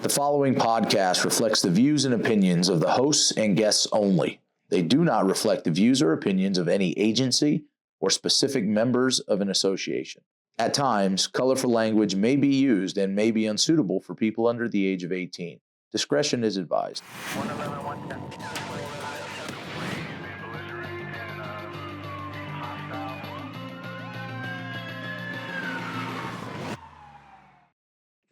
The following podcast reflects the views and opinions of the hosts and guests only. They do not reflect the views or opinions of any agency or specific members of an association. At times, colorful language may be used and may be unsuitable for people under the age of 18. Discretion is advised.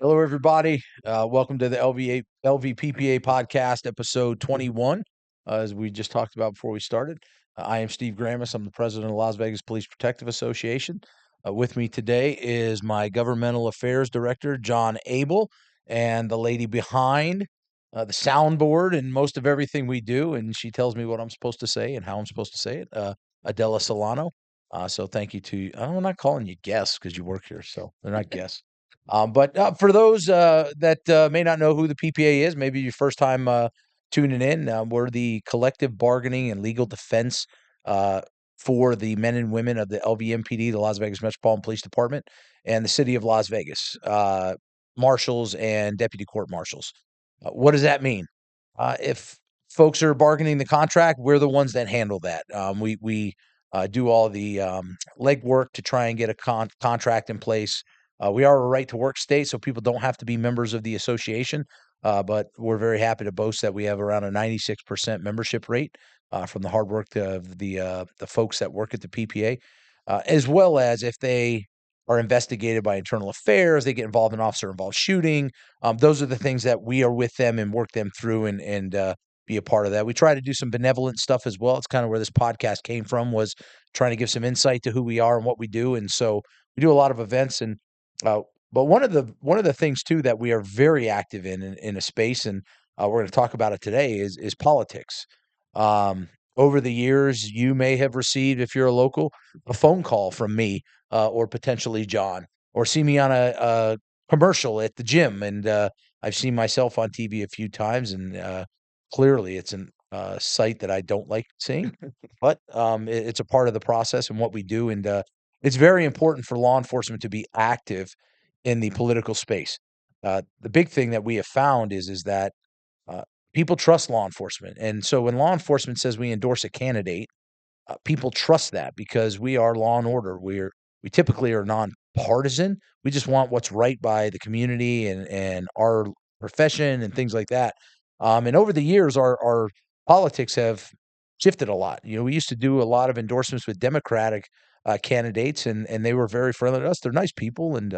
Hello, everybody. Welcome to the LVPPA podcast, episode 21. As we just talked about before we started, I am Steve Grammas. I'm the president of Las Vegas Police Protective Association. With me today is my governmental affairs director, John Abel, and the lady behind the soundboard and most of everything we do. And she tells me what I'm supposed to say and how I'm supposed to say it, Adella Solano. So thank you to, I'm not calling you guests because you work here, so they're not guests. But for those that may not know who the PPA is, maybe your first time tuning in, we're the collective bargaining and legal defense for the men and women of the LVMPD, the Las Vegas Metropolitan Police Department, and the city of Las Vegas, marshals and deputy court marshals. What does that mean? If folks are bargaining the contract, we're the ones that handle that. We do all the legwork to try and get a contract in place. We are a right-to-work state, so people don't have to be members of the association, but we're very happy to boast that we have around a 96% membership rate from the hard work of the folks that work at the PPA, as well as if they are investigated by internal affairs, they get involved in officer-involved shooting. Those are the things that we are with them and work them through and be a part of that. We try to do some benevolent stuff as well. It's kind of where this podcast came from, was trying to give some insight to who we are and what we do, and so we do a lot of events and but one of the things too that we are very active in a space, and we're going to talk about it today, is politics. Over the years, you may have received, if you're a local, a phone call from me or potentially John, or see me on a commercial at the gym, and I've seen myself on TV a few times, and clearly it's a sight that I don't like seeing, but it's a part of the process and what we do, and it's very important for law enforcement to be active in the political space. The big thing that we have found is that people trust law enforcement. And so when law enforcement says we endorse a candidate, people trust that because we are law and order. We typically are nonpartisan. We just want what's right by the community and our profession and things like that. And over the years, our politics have shifted a lot. You know, we used to do a lot of endorsements with Democratic candidates, and they were very friendly to us. They're nice people, and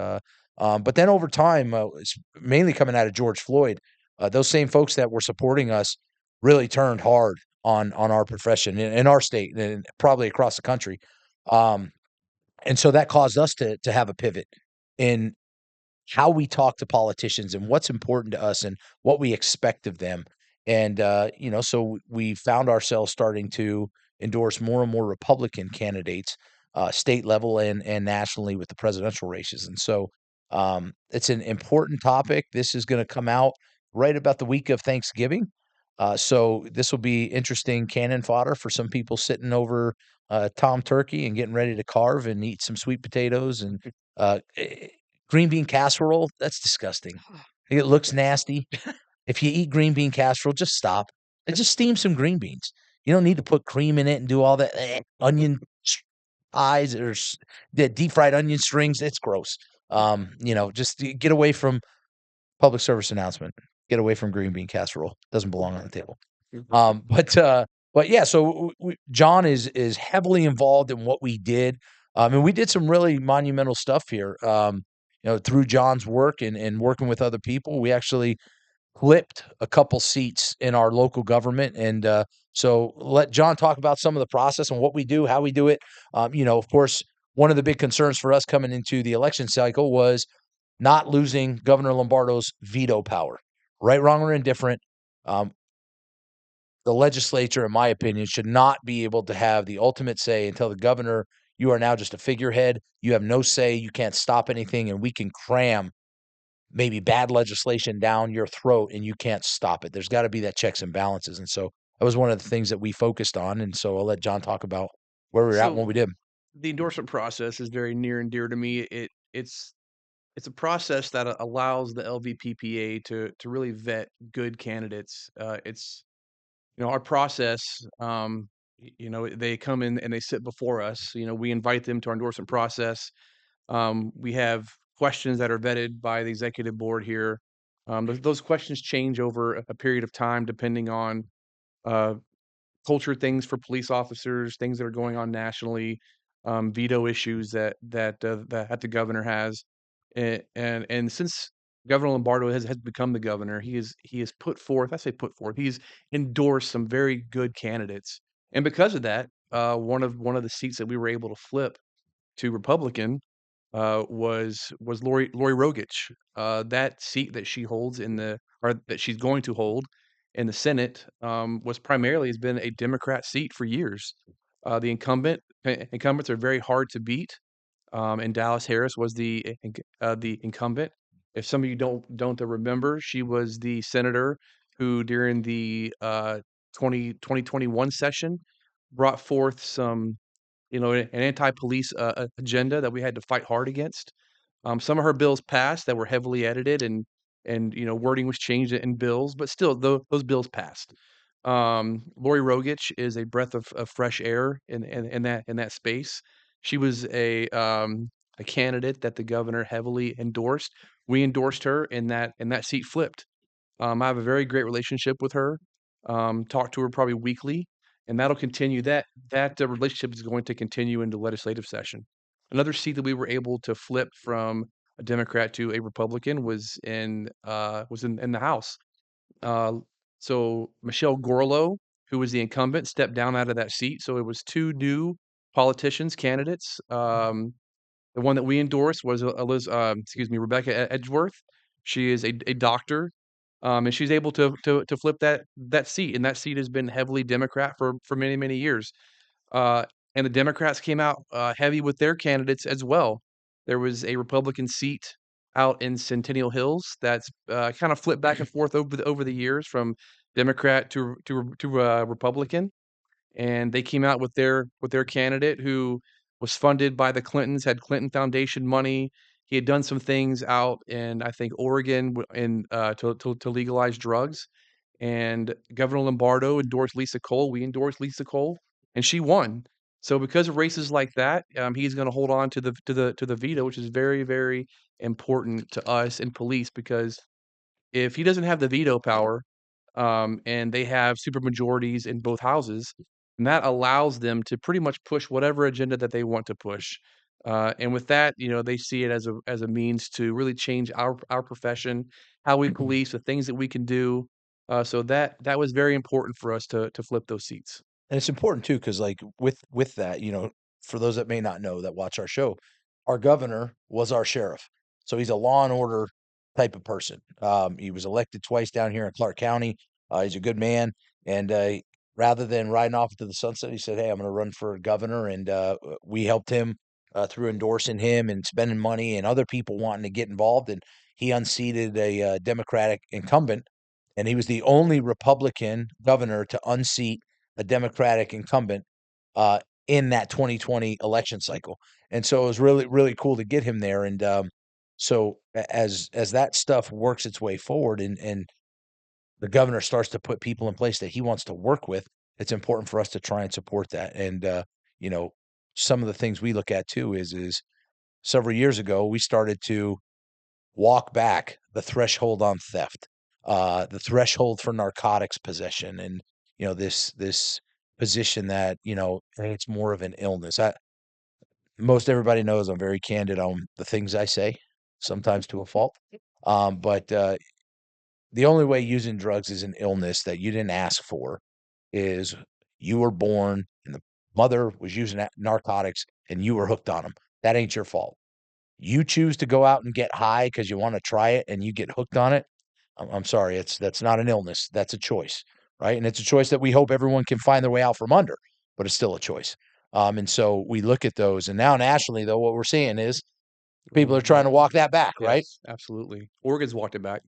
but then over time, it's mainly coming out of George Floyd. Those same folks that were supporting us really turned hard on our profession in our state and probably across the country, and so that caused us to have a pivot in how we talk to politicians and what's important to us and what we expect of them. And so we found ourselves starting to endorse more and more Republican candidates, state level and nationally with the presidential races. And so it's an important topic. This is going to come out right about the week of Thanksgiving. So this will be interesting cannon fodder for some people sitting over Tom Turkey and getting ready to carve and eat some sweet potatoes and green bean casserole. That's disgusting. It looks nasty. If you eat green bean casserole, just stop and just steam some green beans. You don't need to put cream in it and do all that onion eyes or the deep fried onion strings. It's gross. Just get away from public service announcement. Get away from green bean casserole. Doesn't belong on the table. But yeah, so John is heavily involved in what we did. And we did some really monumental stuff here. Through John's work and working with other people, we actually flipped a couple seats in our local government. And so let John talk about some of the process and what we do, how we do it. Of course, one of the big concerns for us coming into the election cycle was not losing Governor Lombardo's veto power. Right, wrong, or indifferent, the legislature, in my opinion, should not be able to have the ultimate say and tell the governor, you are now just a figurehead. You have no say. You can't stop anything, and we can cram maybe bad legislation down your throat and you can't stop it. There's got to be that checks and balances. And so that was one of the things that we focused on. And so I'll let John talk about where we were at and what we did. The endorsement process is very near and dear to me. It's It's a process that allows the LVPPA to really vet good candidates. It's our process. They come in and they sit before us. We invite them to our endorsement process. We have questions that are vetted by the executive board here. Those questions change over a period of time depending on uh, culture things for police officers, things that are going on nationally, veto issues that the governor has, and since Governor Lombardo has become the governor, he has put forth. I say put forth. He's endorsed some very good candidates, and because of that, one of the seats that we were able to flip to Republican was Lori Rogich. That seat that she holds or that she's going to hold in the Senate was primarily has been a Democrat seat for years. The incumbents are very hard to beat, and Dallas Harris was the incumbent. If some of you don't remember, she was the senator who during the 2021 session brought forth some an anti-police agenda that we had to fight hard against. Some of her bills passed that were heavily edited and wording was changed in bills, but still those bills passed. Lori Rogich is a breath of fresh air in that space. She was a candidate that the governor heavily endorsed. We endorsed her, and that seat flipped. I have a very great relationship with her. Talk to her probably weekly, and that'll continue. That relationship is going to continue into legislative session. Another seat that we were able to flip from a Democrat to a Republican was in the House. Uh, so Michelle Gorlo, who was the incumbent, stepped down out of that seat. So it was two new politicians, candidates. The one that we endorsed was Rebecca Edgeworth. She is a doctor, and she's able to flip that seat, and that seat has been heavily Democrat for many, many years. Uh, and the Democrats came out, heavy with their candidates as well. There was a Republican seat out in Centennial Hills that's, kinda flipped back and forth over the years from Democrat to Republican, and they came out with their candidate who was funded by the Clintons, had Clinton Foundation money. He had done some things out in, I think, Oregon to legalize drugs, and Governor Lombardo endorsed Lisa Cole, we endorsed Lisa Cole, and she won. So because of races like that, he's gonna hold on to the veto, which is very, very important to us in police because if he doesn't have the veto power, and they have super majorities in both houses, and that allows them to pretty much push whatever agenda that they want to push. And with that, they see it as a means to really change our profession, how we police, the things that we can do. So that was very important for us to flip those seats. And it's important too, because like with that, for those that may not know that watch our show, our governor was our sheriff. So he's a law and order type of person. He was elected twice down here in Clark County. He's a good man. And rather than riding off into the sunset, he said, "Hey, I'm going to run for governor." And we helped him through endorsing him and spending money and other people wanting to get involved. And he unseated a Democratic incumbent. And he was the only Republican governor to unseat a Democratic incumbent uh, in that 2020 election cycle. And so it was really, really cool to get him there. And so as that stuff works its way forward and the governor starts to put people in place that he wants to work with, it's important for us to try and support that. And you know, some of the things we look at too is several years ago we started to walk back the threshold on theft, the threshold for narcotics possession, and this position that hey, it's more of an illness. Most everybody knows I'm very candid on the things I say, sometimes to a fault. But the only way using drugs is an illness that you didn't ask for is you were born and the mother was using narcotics and you were hooked on them. That ain't your fault. You choose to go out and get high because you want to try it and you get hooked on it. I'm sorry, that's not an illness. That's a choice, right? And it's a choice that we hope everyone can find their way out from under, but it's still a choice. And so we look at those, and now nationally, though, what we're seeing is people are trying to walk that back, right? Yes, absolutely. Oregon's walked it back.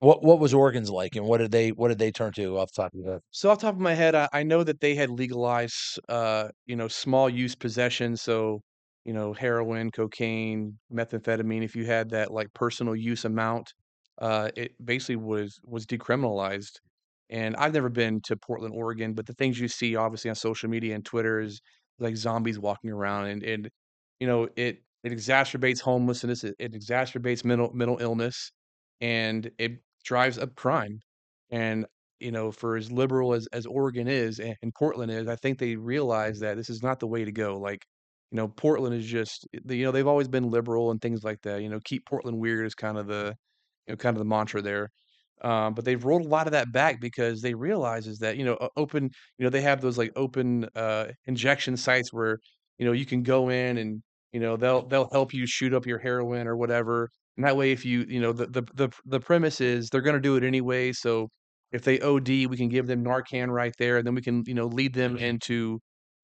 What was Oregon's like, and what did they turn to off the top of your head? So off the top of my head, I know that they had legalized, small use possession. So heroin, cocaine, methamphetamine, if you had that like personal use amount, it basically was decriminalized. And I've never been to Portland, Oregon, but the things you see obviously on social media and Twitter is like zombies walking around, and it exacerbates homelessness, it exacerbates mental illness, and it drives up crime. And for as liberal as Oregon is and Portland is, I think they realize that this is not the way to go. Like, Portland is just, they've always been liberal and things like that. Keep Portland weird is kind of the mantra there. But they've rolled a lot of that back because they realize is that, open, they have those like open injection sites where, you can go in and, they'll help you shoot up your heroin or whatever. And that way, if the premise is they're going to do it anyway. So if they OD, we can give them Narcan right there, and then we can, lead them into,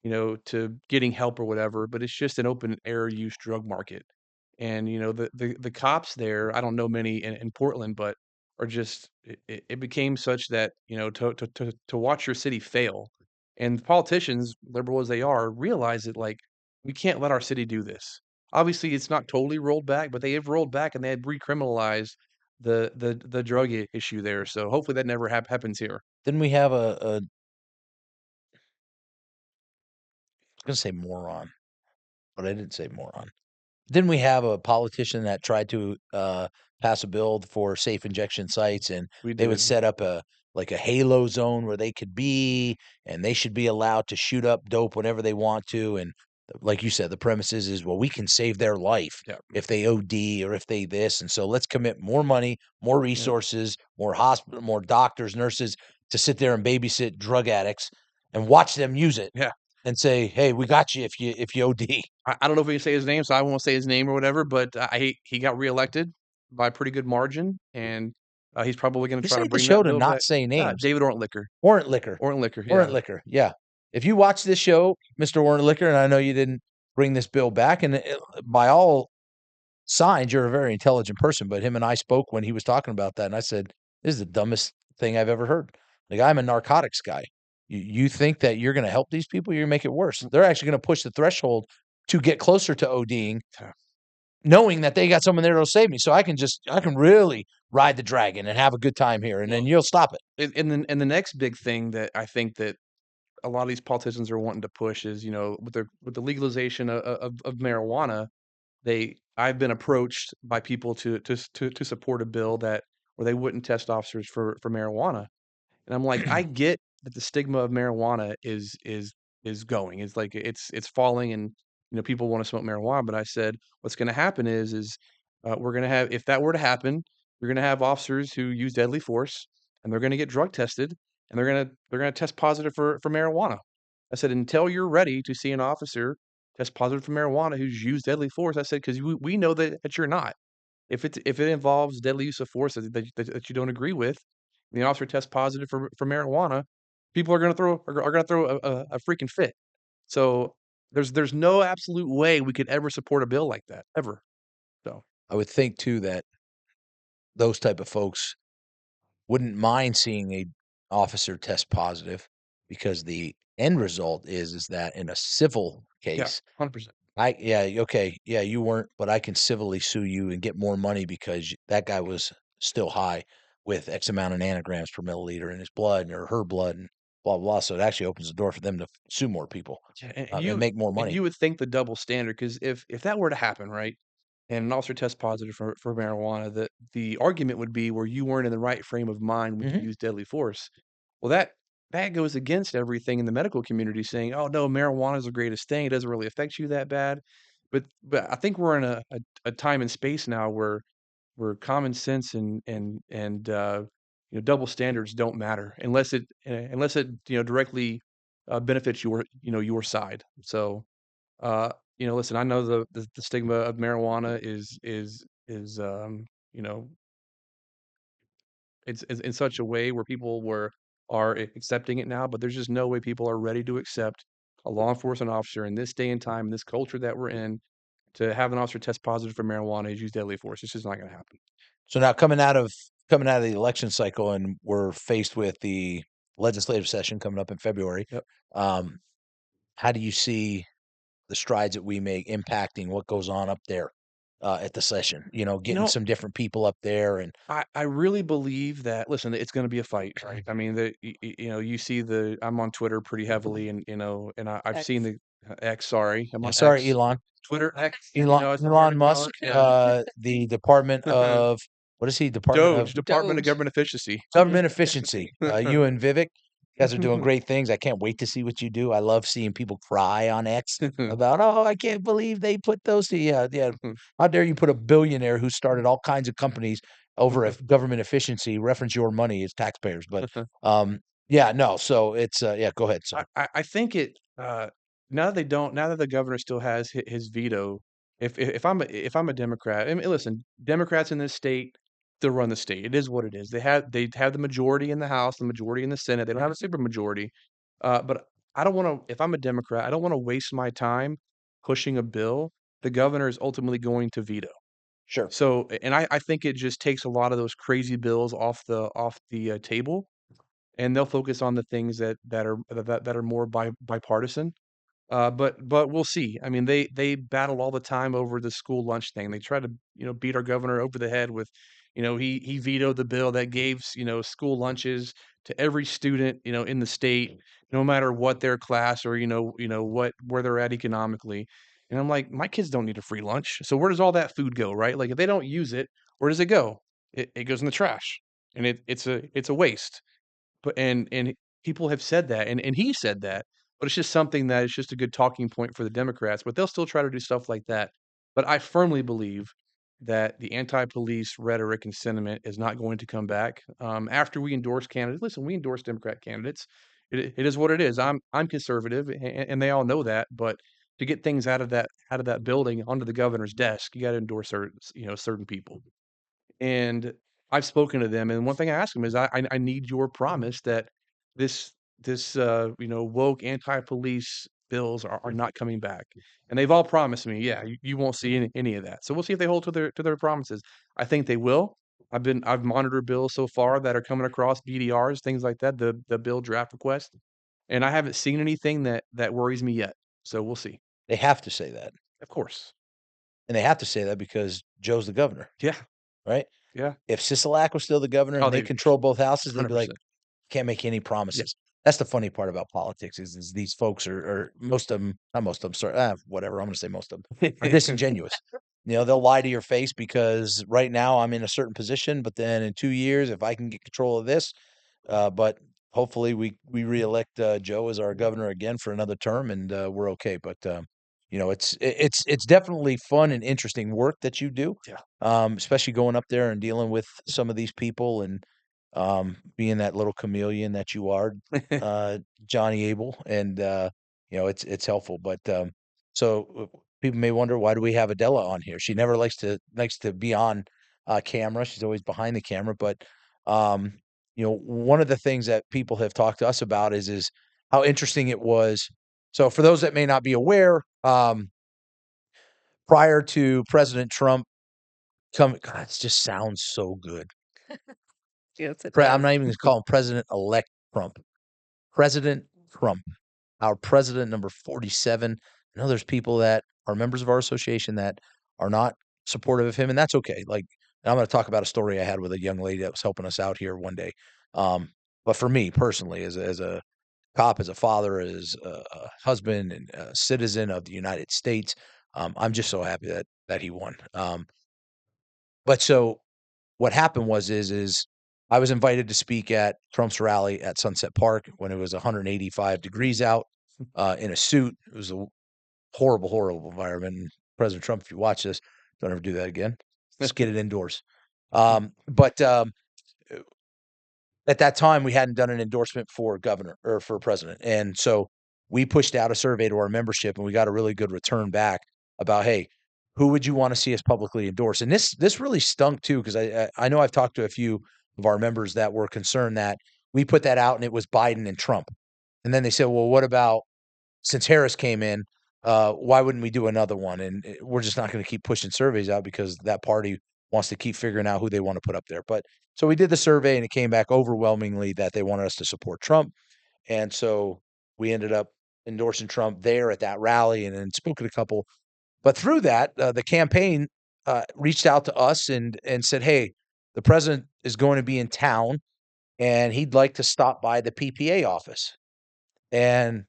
to getting help or whatever. But it's just an open air use drug market. And, the cops there, I don't know many in Portland, but are just it became such that, to watch your city fail, and politicians, liberal as they are, realize that, like, we can't let our city do this. Obviously, it's not totally rolled back, but they have rolled back and they have recriminalized the drug issue there. So hopefully that never happens here. Then we have I was gonna say moron, but I didn't say moron. Didn't we have a politician that tried to pass a bill for safe injection sites, and We they would did. set up a halo zone where they could be, and they should be allowed to shoot up dope whenever they want to. And like you said, the premises is, well, we can save their life Yeah. if they OD or if they this, and so let's commit more money, more resources, more hospital, more doctors, nurses to sit there and babysit drug addicts and watch them use it, Yeah. and say, hey, we got you if you OD. I don't know if we can say his name, so I won't say his name or whatever, but he got reelected by a pretty good margin, and he's probably going to You try to say the bring show that to bill not back. say names. David Ortlicker. Warrant Liquor. Ortlicker, Warrant yeah. Liquor. Yeah. If you watch this show, Mr. Warrant Liquor, and I know you didn't bring this bill back, and by all signs, you're a very intelligent person, but him and I spoke when he was talking about that, and I said, this is the dumbest thing I've ever heard. Like, I'm a narcotics guy. You think that you're going to help these people? You're going to make it worse. They're actually going to push the threshold to get closer to ODing, Yeah. knowing that they got someone there that'll save me. So I can really ride the dragon and have a good time here, and then you'll stop it. And the next big thing that I think that a lot of these politicians are wanting to push is, with the legalization of marijuana, I've been approached by people to support a bill that where they wouldn't test officers for marijuana. And I'm like, I get that the stigma of marijuana is going. It's like it's falling, and people want to smoke marijuana. But I said, what's going to happen is we're going to have, if that were to happen, you're going to have officers who use deadly force, and they're going to get drug tested, and they're going to test positive for marijuana. I said, until you're ready to see an officer test positive for marijuana who's used deadly force, I said, because we know that you're not. If it involves deadly use of force that you don't agree with, and the officer tests positive for marijuana, people are gonna throw a freaking fit. So there's no absolute way we could ever support a bill like that ever. So I would think too that those type of folks wouldn't mind seeing a officer test positive, because the end result is that in a civil yeah, case, 100%. okay, yeah, you weren't, but I can civilly sue you and get more money because that guy was still high with X amount of nanograms per milliliter in his blood or her blood, and blah blah. So it actually opens the door for them to sue more people Yeah, and make more and money. you would think the double standard, because if that were to happen, right, and an officer tests positive for marijuana, the argument would be where you weren't in the right frame of mind when you Hmm. used deadly force. Well, that goes against everything in the medical community saying, "Oh no, marijuana is the greatest thing. It doesn't really affect you that bad." But I think we're in a time and space now where common sense and double standards don't matter unless it directly benefits your side. So listen, I know the stigma of marijuana is you know it's in such a way where people are accepting it now, but there's just no way people are ready to accept a law enforcement officer in this day and time, in this culture that we're in, to have an officer test positive for marijuana is use deadly force. It's just not going to happen. So now coming out of the election cycle, and we're faced with the legislative session coming up in February. Yep. Um, how do you see the strides that we make impacting what goes on up there at the session. Getting some different people up there, and I really believe that. Listen, it's going to be a fight, right? I mean, you see I'm on Twitter pretty heavily, and and I've seen the X. Sorry, I'm on sorry, X. Elon. Twitter X. Elon Musk, the Department of what is he? Department of Department of Government Efficiency. Government Efficiency. You and Vivek, you guys are doing great things. I can't wait to see what you do. I love seeing people cry on X about, oh, I can't believe they put those. Yeah. How dare you put a billionaire who started all kinds of companies over at government efficiency reference your money as taxpayers? But yeah, no. So it's yeah. Go ahead. Sorry. I think now that they don't, now that the governor still has his veto. If I'm a Democrat, I mean, listen, Democrats in this state still run the state. It is what it is. They have the majority in the House, the majority in the Senate. They don't have a super majority. But I don't want to. If I'm a Democrat, I don't want to waste my time pushing a bill the governor is ultimately going to veto. Sure. So, and I think it just takes a lot of those crazy bills off the table, and they'll focus on the things that are more bipartisan. But we'll see. I mean, they battle all the time over the school lunch thing. They try to beat our governor over the head with, he vetoed the bill that gave school lunches to every student in the state, no matter what their class or where they're at economically. And I'm like, my kids don't need a free lunch. So where does all that food go, right? Like if they don't use it, where does it go? It goes in the trash, and it's a waste. And people have said that, and he said that, but it's just something that is just a good talking point for the Democrats, but they'll still try to do stuff like that. But I firmly believe that the anti-police rhetoric and sentiment is not going to come back after we endorse candidates. Listen, we endorse Democrat candidates. It is what it is. I'm conservative, and they all know that. But to get things out of that building onto the governor's desk, you got to endorse certain people. And I've spoken to them, and one thing I ask them is, I need your promise that this woke anti-police bills are not coming back. And they've all promised me, yeah, you won't see any of that. So we'll see if they hold to their promises. I think they will. I've monitored bills so far that are coming across BDRs, things like that, the bill draft request, and I haven't seen anything that worries me yet. So we'll see. They have to say that, Of course. and they have to say that because Joe's the governor, Yeah. right? Yeah. If Sisolak was still the governor Oh, and they control both houses, they'd be like, 100%. can't make any promises. That's the funny part about politics is these folks are most of them, not most of them, sorry, whatever. I'm going to say most of them are disingenuous. They'll lie to your face because right now I'm in a certain position, but then in 2 years, if I can get control of this, but hopefully we reelect Joe as our governor again for another term, and we're okay. But it's definitely fun and interesting work that you do. Yeah. Especially going up there and dealing with some of these people and being that little chameleon that you are, Johnny Abel, and it's helpful. But so people may wonder, why do we have Adella on here? She never likes to be on camera. She's always behind the camera. But one of the things that people have talked to us about is how interesting it was. So for those that may not be aware, prior to President Trump coming, God, it just sounds so good. Yes, it I'm not does. even going to call him President-elect Trump. President Trump, our president number 47. I know there's people that are members of our association that are not supportive of him, and that's okay. Like, and I'm going to talk about a story I had with a young lady that was helping us out here one day. But for me personally, as a cop, as a father, as a husband, and a citizen of the United States, I'm just so happy that he won. But so what happened is I was invited to speak at Trump's rally at Sunset Park when it was 185 degrees out, in a suit. It was a horrible, horrible environment. And President Trump, if you watch this, don't ever do that again. Just get it indoors. But at that time, we hadn't done an endorsement for governor or for president. And so we pushed out a survey to our membership, and we got a really good return back about, hey, who would you want to see us publicly endorse? And this really stunk too, because I know I've talked to a few of our members that were concerned that we put that out and it was Biden and Trump. And then they said, well, what about since Harris came in, why wouldn't we do another one? And we're just not going to keep pushing surveys out because that party wants to keep figuring out who they want to put up there. But so we did the survey and it came back overwhelmingly that they wanted us to support Trump. And so we ended up endorsing Trump there at that rally and then spoke at a couple. But through that, the campaign reached out to us and said, hey, the president is going to be in town and he'd like to stop by the PPA office. And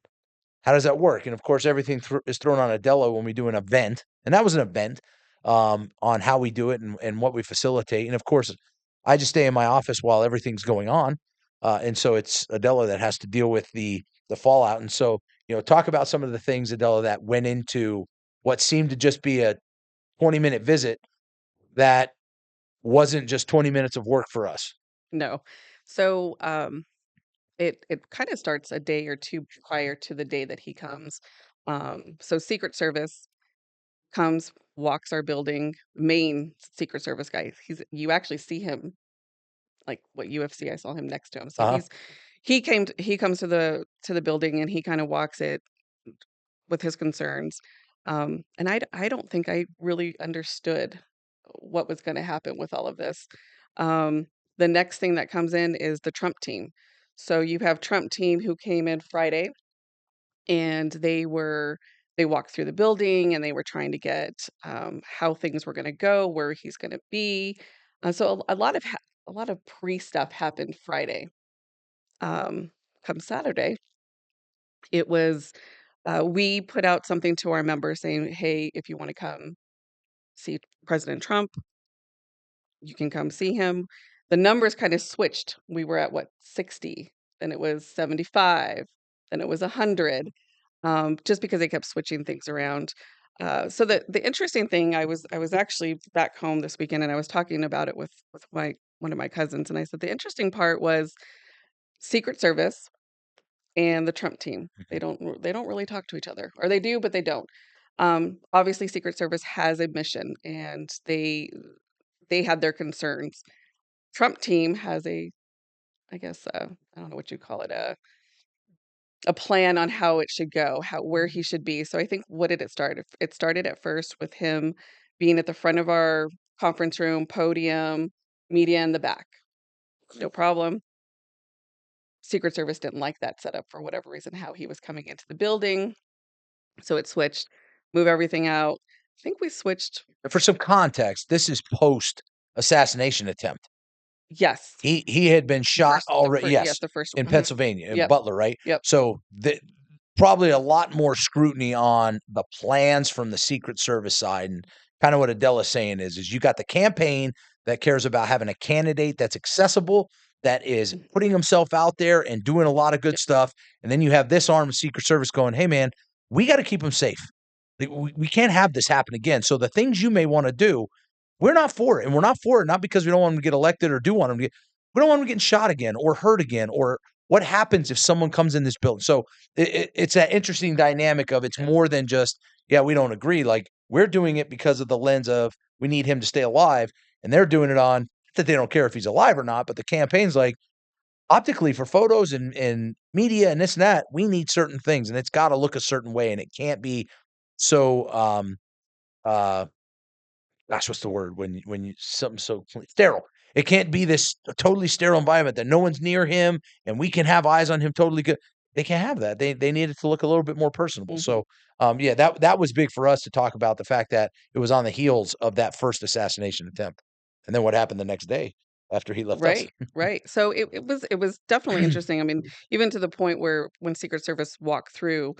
how does that work? And of course, everything is thrown on Adella when we do an event. And that was an event on how we do it and what we facilitate. And of course, I just stay in my office while everything's going on. And so it's Adella that has to deal with the fallout. And so, talk about some of the things, Adella, that went into what seemed to just be a 20-minute visit that wasn't just 20 minutes of work for us. No. So it kind of starts a day or two prior to the day that he comes. So Secret Service comes, walks our building, main Secret Service guy. You actually see him like what UFC, I saw him next to him. So Uh-huh. he comes to the building and he kind of walks it with his concerns. And I don't think I really understood what was going to happen with all of this. The next thing that comes in is the Trump team. So you have Trump team who came in Friday and they walked through the building and they were trying to get how things were going to go, where he's going to be. So a lot of pre stuff happened Friday. Come Saturday, it was we put out something to our members saying, "Hey, if you want to come see President Trump, you can come see him." The numbers kind of switched. We were at what 60, then it was 75, then it was 100. Just because they kept switching things around. So the interesting thing, I was actually back home this weekend, and I was talking about it with one of my cousins, and I said the interesting part was Secret Service and the Trump team. They don't really talk to each other, or they do, but they don't. Obviously, Secret Service has a mission, and they had their concerns. Trump team has I guess, I don't know what you call it, a plan on how it should go, where he should be. So I think what did it start? It started at first with him being at the front of our conference room, podium, media in the back. No problem. Secret Service didn't like that setup for whatever reason, how he was coming into the building. So it switched, move everything out. I think we switched. For some context, this is post assassination attempt. Yes. He had been shot already. Yes, the first in one. Pennsylvania, in Yep. Butler, right? Yep. So probably a lot more scrutiny on the plans from the Secret Service side, and kind of what Adella's saying is you got the campaign that cares about having a candidate that's accessible, that is putting himself out there and doing a lot of good stuff, and then you have this arm of Secret Service going, "Hey, man, we got to keep him safe. We can't have this happen again. So the things you may want to do, we're not for it. And we're not for it, not because we don't want him to get elected or do want him to get, we don't want him getting shot again or hurt again, or what happens if someone comes in this building." So it's that interesting dynamic of it's more than just, yeah, we don't agree. Like, we're doing it because of the lens of we need him to stay alive. And they're doing it on that they don't care if he's alive or not. But the campaign's like, optically for photos and media and this and that, we need certain things and it's got to look a certain way. And it can't be so, gosh, what's the word when you something so sterile? It can't be this totally sterile environment that no one's near him and we can have eyes on him totally good. They can't have that. They need it to look a little bit more personable. Mhm. So, yeah, that was big for us to talk about the fact that it was on the heels of that first assassination attempt, and then what happened the next day after he left us. Right. So it was definitely interesting. I mean, even to the point where when Secret Service walked through,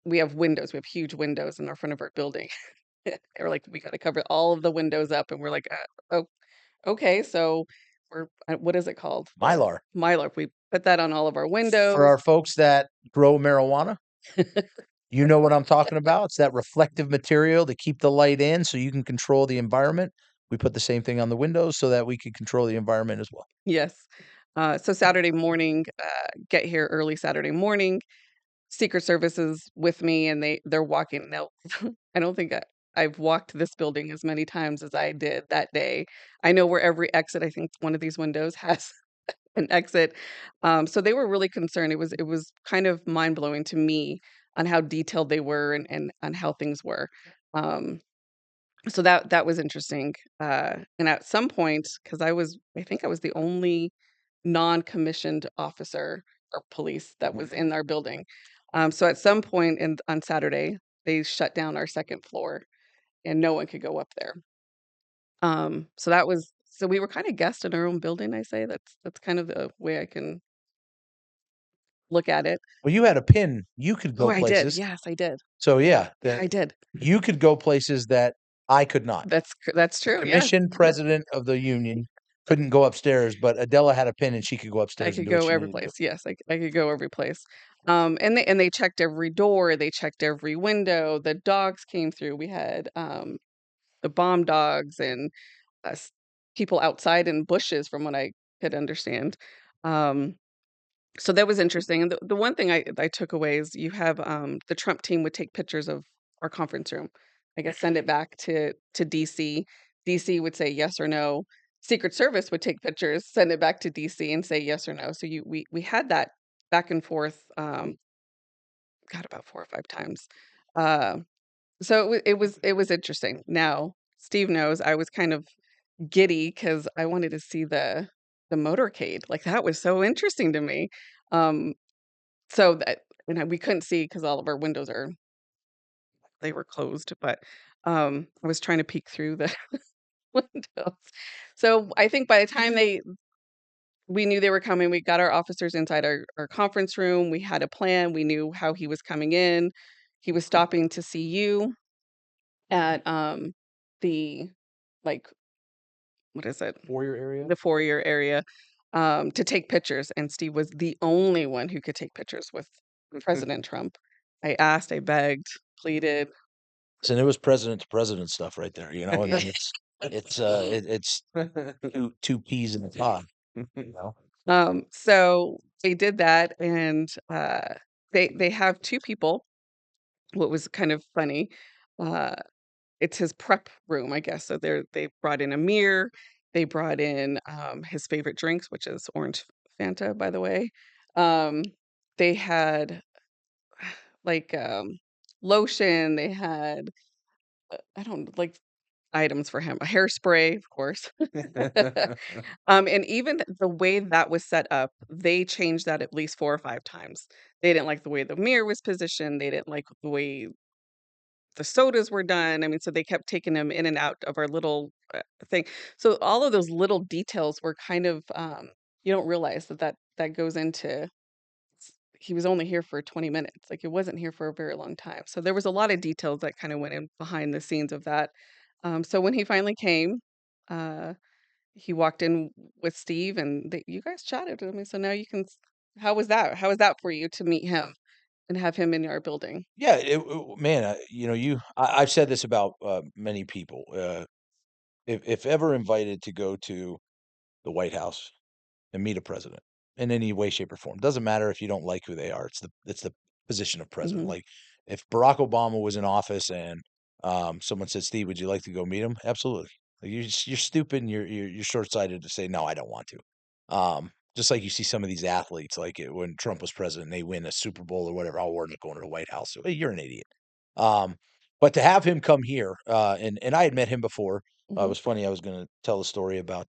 we have windows. We have huge windows in the front of our building. They're like, we got to cover all of the windows up, and we're like, oh, okay. So we're what is it called? Mylar. Mylar. We put that on all of our windows. For our folks that grow marijuana, you know what I'm talking about. It's that reflective material to keep the light in so you can control the environment. We put the same thing on the windows so that we can control the environment as well. Yes. So Saturday morning, get here early Saturday morning. Secret Service is with me, and they're walking. Now, I don't think I've walked this building as many times as I did that day. I know where every exit. I think one of these windows has an exit. So they were really concerned. It was kind of mind blowing to me on how detailed they were and on how things were. Um, so that was interesting. And at some point, because I think I was the only non-commissioned officer or police that was in our building. So at some point on Saturday, they shut down our second floor and no one could go up there. So we were kind of guests in our own building, I say. That's kind of the way I can look at it. Well, you had a pin. You could Oh, go I did. places. Yes, I did. So Yeah, that I did. you could go places that I could not. That's true. Yeah. Commission president of the union couldn't go upstairs, but Adella had a pin and she could go I upstairs and could do what go she every needed to do. place. Yes, I could go every place. And they checked every door, they checked every window. The dogs came through. We had the bomb dogs and people outside in bushes, from what I could understand. Um, so that was interesting. And the one thing I took away is you have the Trump team would take pictures of our conference room. I guess send it back to DC. DC would say yes or no. Secret Service would take pictures, send it back to DC and say yes or no. So we had that back and forth, God, about 4 or 5 times. Uh, so it was interesting. Now, Steve knows I was kind of giddy because I wanted to see the motorcade. Like, that was so interesting to me. Um, so that we couldn't see because all of our windows they were closed, but I was trying to peek through the windows. So I think by the time we knew they were coming, we got our officers inside our conference room. We had a plan. We knew how he was coming in. He was stopping to see you at the, like, what is it? Foyer area. The foyer area, to take pictures, and Steve was the only one who could take pictures with President Trump. I asked, I begged, pleaded. And it was president to president stuff right there. You know, I mean, it's two peas in a pod. You know, So they did that, and they have two people. What was kind of funny, uh, it's his prep room, I guess. So they brought in a mirror. They brought in his favorite drinks, which is orange Fanta, by the way. Um, they had like lotion. They had I don't like items for him. A hairspray, of course. And even the way that was set up, they changed that at least 4 or 5 times. They didn't like the way the mirror was positioned. They didn't like the way the sodas were done. I mean, so they kept taking him in and out of our little thing. So all of those little details were kind of you don't realize that goes into he was only here for 20 minutes. Like, it wasn't here for a very long time. So there was a lot of details that kind of went in behind the scenes of that. So when he finally came, uh, he walked in with Steve, and you guys chatted with me. So now you can. How was that? How was that for you to meet him and have him in our building? yeah, man, you know, I've said this about many people. If ever invited to go to the White House and meet a president in any way, shape, or form. Doesn't matter if you don't like who they are. It's the position of president. Hmm. Like if Barack Obama was in office and someone said, "Steve, would you like to go meet him?" Absolutely. Like you're stupid and you're short sighted to say no, I don't want to. Just like you see some of these athletes, like when Trump was president, they win a Super Bowl or whatever. Oh, we're not going to the White House. So, hey, you're an idiot. Um, but to have him come here, and I had met him before. It Hmm. was funny. I was going to tell a story about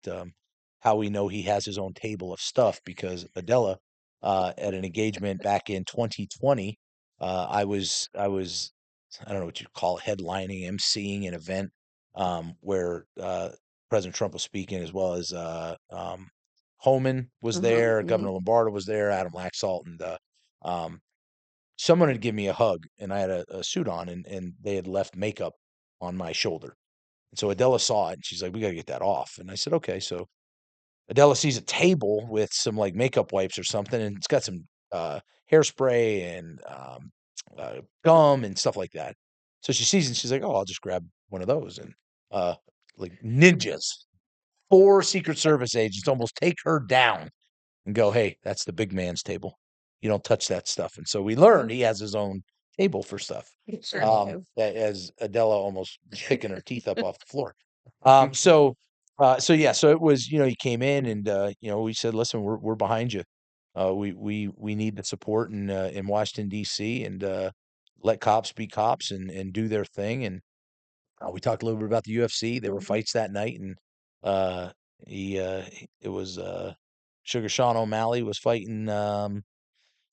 how we know he has his own table of stuff because Adella, at an engagement back in 2020, I don't know what you call it, headlining, emceeing an event where President Trump was speaking, as well as Homan was Uh-huh. there, Hmm. Governor Lombardo was there, Adam Laxalt, and um, someone had given me a hug, and I had a suit on, and they had left makeup on my shoulder. And so Adela saw it, and she's like, "We got to get that off." And I said, "Okay." So Adela sees a table with some like makeup wipes or something, and it's got some hairspray and gum and stuff like that. So she sees it and she's like, "Oh, I'll just grab one of those." And uh, like ninjas, 4 Secret Service agents almost take her down and go, "Hey, that's the big man's table. You don't touch that stuff." And so we learned he has his own table for stuff. Sure he is. As Adela almost picking her teeth up off the floor. So so yeah, so it was, you know, he came in and you know, we said, "Listen, we're behind you. We need the support in Washington D.C. and let cops be cops and do their thing." And we talked a little bit about the UFC. There were Mhm. fights that night, and uh, it was Sugar Sean O'Malley was fighting.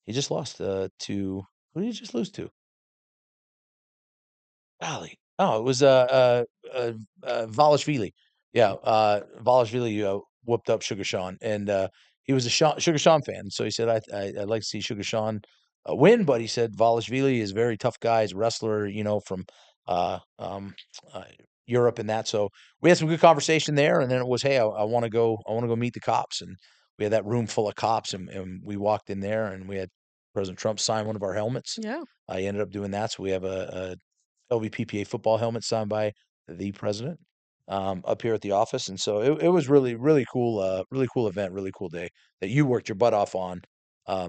He just lost to Who did you just lose to? Golly. Oh, it was Volashvili. Yeah, Volashvili whooped up Sugar Sean, and he was a Sugar Sean fan. So he said, I'd like to see Sugar Sean win, but he said Volashvili is a very tough guy. He's a wrestler, from uh, um, uh, Europe and that. So we had some good conversation there, and then it was, hey, I want to go, meet the cops, and we had that room full of cops, and we walked in there, and we had President Trump sign one of our helmets. Yeah. I ended up doing that, so we have a LVPPA football helmet signed by the president up here at the office, and so it was really really cool event, really cool day that you worked your butt off on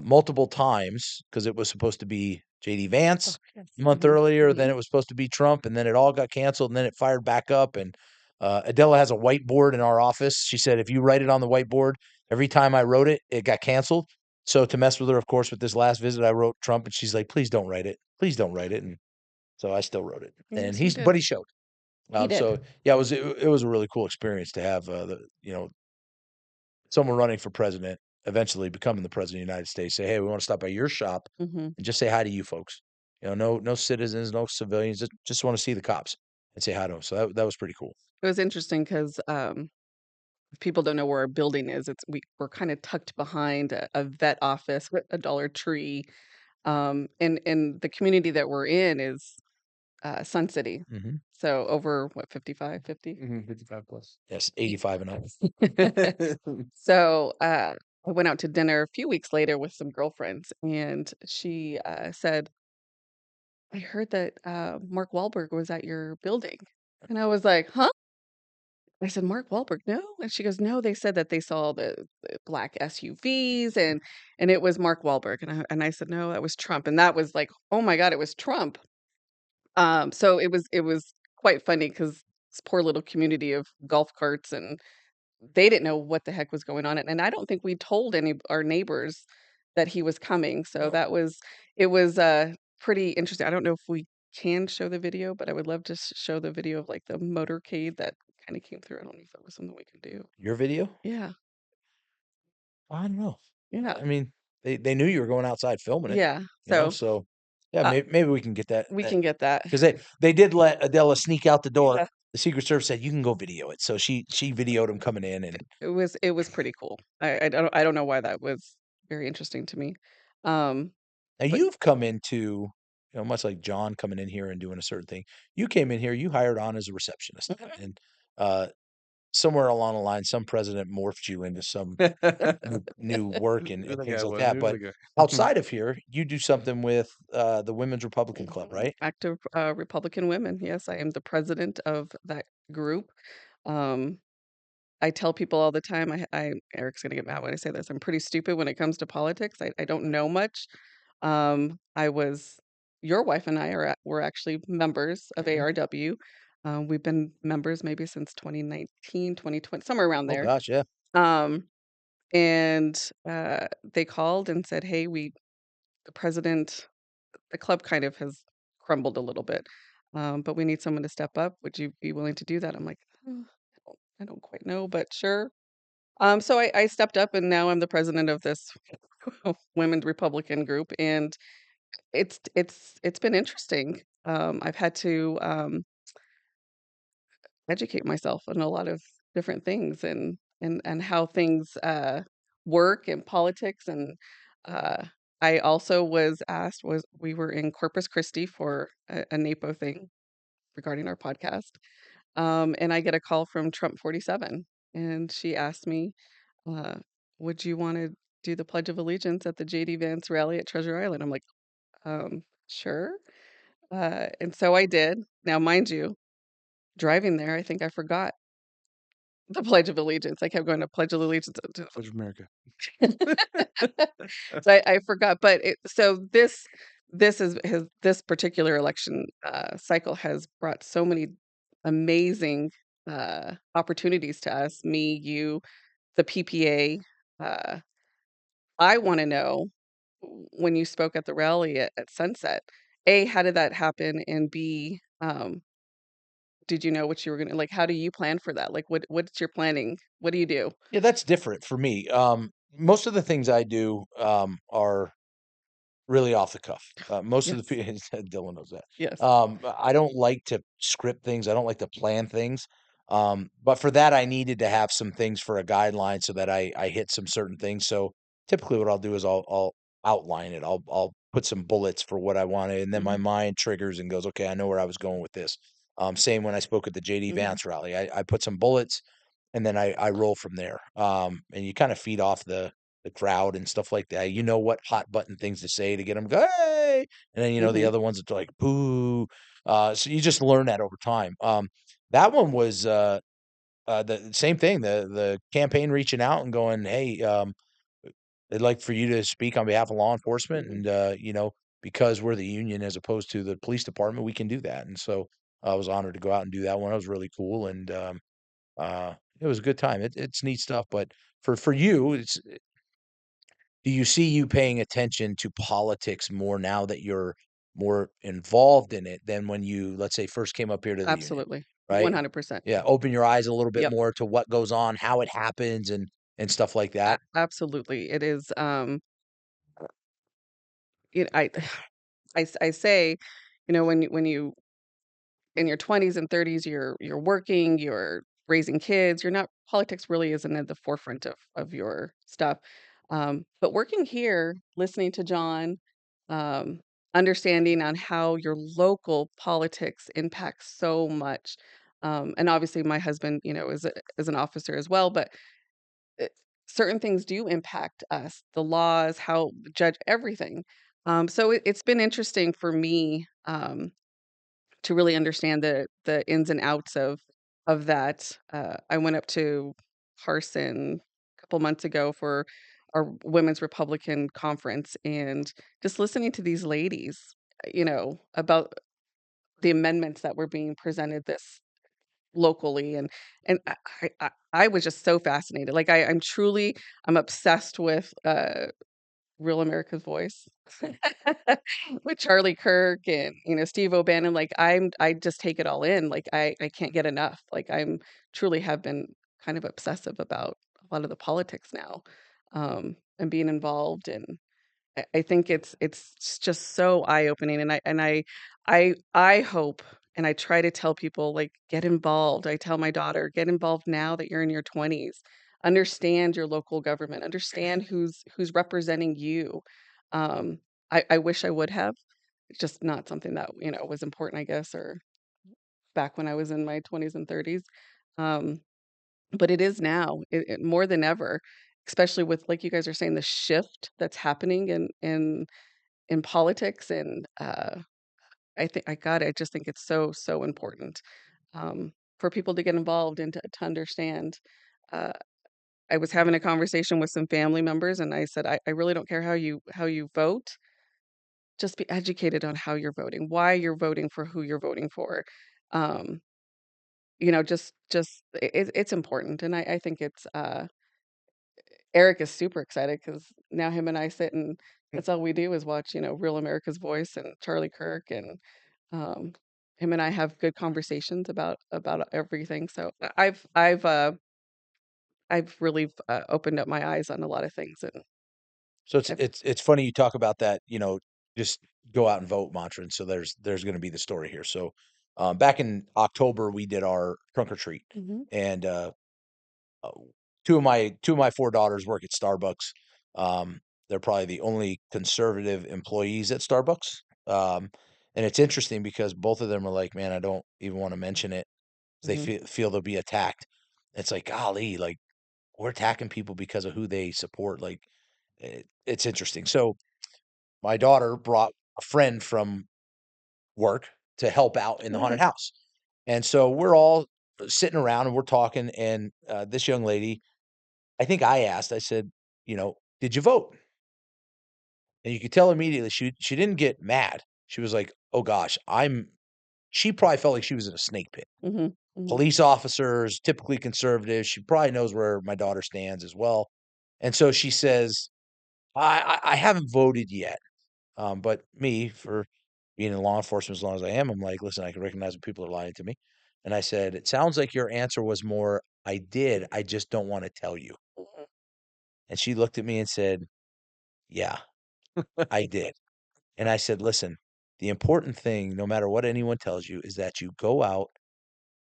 multiple times because it was supposed to be JD Vance Yes. a month earlier, then it was supposed to be Trump, and then it all got canceled, and then it fired back up. And Adella has a whiteboard in our office. She said if you write it on the whiteboard, every time I wrote it, it got canceled. So to mess with her, of course, with this last visit, I wrote Trump, and she's like, "Please don't write it. Please don't write it." And so I still wrote it, and Yes, you did. he showed. He did. So yeah, it was a really cool experience to have someone running for president, eventually becoming the president of the United States, say, "Hey, we want to stop by your shop hmm and just say hi to you folks." No citizens, no civilians, just want to see the cops and say hi to them. So that was pretty cool. It was interesting because if people don't know where our building is, we're kind of tucked behind a vet office with a Dollar Tree. And the community that we're in is Sun City. Hmm. So over what, 55, 50? 55 plus. Yes, 85 and up. So I went out to dinner a few weeks later with some girlfriends, and she said, I heard that Mark Wahlberg was at your building. And I was like, huh? I said, Mark Wahlberg, no. And she goes, no, they said that they saw the black SUVs and it was Mark Wahlberg. And I said, no, that was Trump. And that was like, oh my God, it was Trump. So it was quite funny because this poor little community of golf carts, and they didn't know what the heck was going on. And I don't think we told any our neighbors that he was coming. So it was pretty interesting. I don't know if we can show the video, but I would love to show the video of like the motorcade that kind of came through. I don't know if that was something we can do. Your video? Yeah. I don't know. Yeah. I mean, they knew you were going outside filming it, Yeah. So so yeah, uh, maybe we can get that. we can get that. Because they did let Adela sneak out the door. Yeah. The Secret Service said, "You can go video it." So she videoed him coming in, and It was pretty cool. I don't know why that was very interesting to me. Um, now but you've come into, much like John coming in here and doing a certain thing. You came in here, you hired on as a receptionist, and uh, somewhere along the line, some president morphed you into some new work and Who that things guy like was? that. Who But the guy? outside of here, you do something with the Women's Republican Club, right? active Republican women. Yes, I am the president of that group. Um, I tell people all the time, Eric's gonna get mad when I say this. I'm pretty stupid when it comes to politics. I don't know much. I was Your wife and I were actually members of Mhm. ARW. We've been members maybe since 2019, 2020, somewhere around Oh there. gosh, yeah. Um, and they called and said, "Hey, the president, the club kind of has crumbled a little bit, but we need someone to step up. Would you be willing to do that?" I'm like, I don't quite know, but sure. So I stepped up, and now I'm the president of this women's Republican group, and it's been interesting. I've had to educate myself on a lot of different things and how things work in politics. And uh, I also was asked, was we were in Corpus Christi for a NAPO thing regarding our podcast. And I get a call from Trump 47, and she asked me, uh, would you want to do the Pledge of Allegiance at the JD Vance rally at Treasure Island? I'm like, sure. And so I did. Now, mind you, driving there, I think I forgot the Pledge of Allegiance. I kept going to Pledge of Allegiance. Pledge of America. So I forgot. But this particular election cycle has brought so many amazing opportunities to us, me, you, the PPA. Uh, I want to know, when you spoke at the rally at Sunset, A, how did that happen? And B, did you know what you were gonna like? How do you plan for that? Like, what's your planning? What do you do? Yeah, that's different for me. Most of the things I do are really off the cuff. Most of the Yes. people, Dylan knows that. Yes. I don't like to script things. I don't like to plan things. But for that, I needed to have some things for a guideline so that I hit some certain things. So typically, what I'll do is I'll outline it. I'll put some bullets for what I wanted, and then my Mhm. mind triggers and goes, okay, I know where I was going with this. Same when I spoke at the JD Mhm. Vance rally. I put some bullets, and then I roll from there. And you kind of feed off the crowd and stuff like that. You know what hot button things to say to get them go, hey, and then the Mhm. other ones that are like boo. So you just learn that over time. That one was the same thing. The campaign reaching out and going, hey, they'd like for you to speak on behalf of law enforcement, Mhm. and because we're the union as opposed to the police department, we can do that. And so I was honored to go out and do that one. It was really cool, and it was a good time. It's neat stuff. But for you, do you see you paying attention to politics more now that you're more involved in it than when you, let's say, first came up here to the union, Absolutely. right? 100%. Yeah, open your eyes a little bit Yep. more to what goes on, how it happens, and stuff like that. Absolutely. It is, I I say, when you in your 20s and 30s, you're working, you're raising kids, you're not politics really isn't at the forefront of your stuff. But working here, listening to John, um, understanding on how your local politics impacts so much. And obviously my husband, is an officer as well, but uh, certain things do impact us, the laws, how judge everything. So it's been interesting for me, to really understand the ins and outs of that. I went up to Carson a couple months ago for our Women's Republican conference, and just listening to these ladies, about the amendments that were being presented this locally, and I was just so fascinated. Like I'm obsessed with Real America's Voice with Charlie Kirk and, Steve O'Bannon. Like I just take it all in. Like I can't get enough. Like I'm truly have been kind of obsessive about a lot of the politics now, and being involved. And I think it's just so eye-opening, and I hope, and I try to tell people, like, get involved. I tell my daughter, "Get involved now that you're in your 20s. Understand your local government. Understand who's representing you." Um, I wish I would have. It's just not something that, was important, I guess, or back when I was in my 20s and 30s. Um, but it is now, more than ever, especially with, like you guys are saying, the shift that's happening in politics. And I just think it's so so important, for people to get involved and to understand. uh, I was having a conversation with some family members, and I said, I really don't care how you vote. Just be educated on how you're voting, why you're voting for who you're voting for. um, just it's important. And I think it's Eric is super excited because now him and I sit, and that's all we do is watch, Real America's Voice and Charlie Kirk. And um, him and I have good conversations about everything. So I've really opened up my eyes on a lot of things. And So it's I've it's it's funny you talk about that, just go out and vote mantra. And so there's going to be the story here. So back in October, we did our trunk or treat, Mhm. and uh, two of my four daughters work at Starbucks. They're probably the only conservative employees at Starbucks. And it's interesting because both of them are like, man, I don't even want to mention it. They Mhm. feel they'll be attacked. It's like, golly, like we're attacking people because of who they support. Like it's interesting. So my daughter brought a friend from work to help out in the haunted Nice. house. And so we're all sitting around and we're talking. And this young lady, I think I asked, I said, did you vote? And you could tell immediately she didn't get mad. She was like, oh gosh, she probably felt like she was in a snake pit. Mhm. Mhm. Police officers, typically conservative. She probably knows where my daughter stands as well. And so she says, I haven't voted yet. But me, for being in law enforcement as long as I am, I'm like, listen, I can recognize when people are lying to me. And I said, it sounds like your answer was more, I did. I just don't want to tell you. Mhm. And she looked at me and said, yeah, I did. And I said, listen, the important thing, no matter what anyone tells you, is that you go out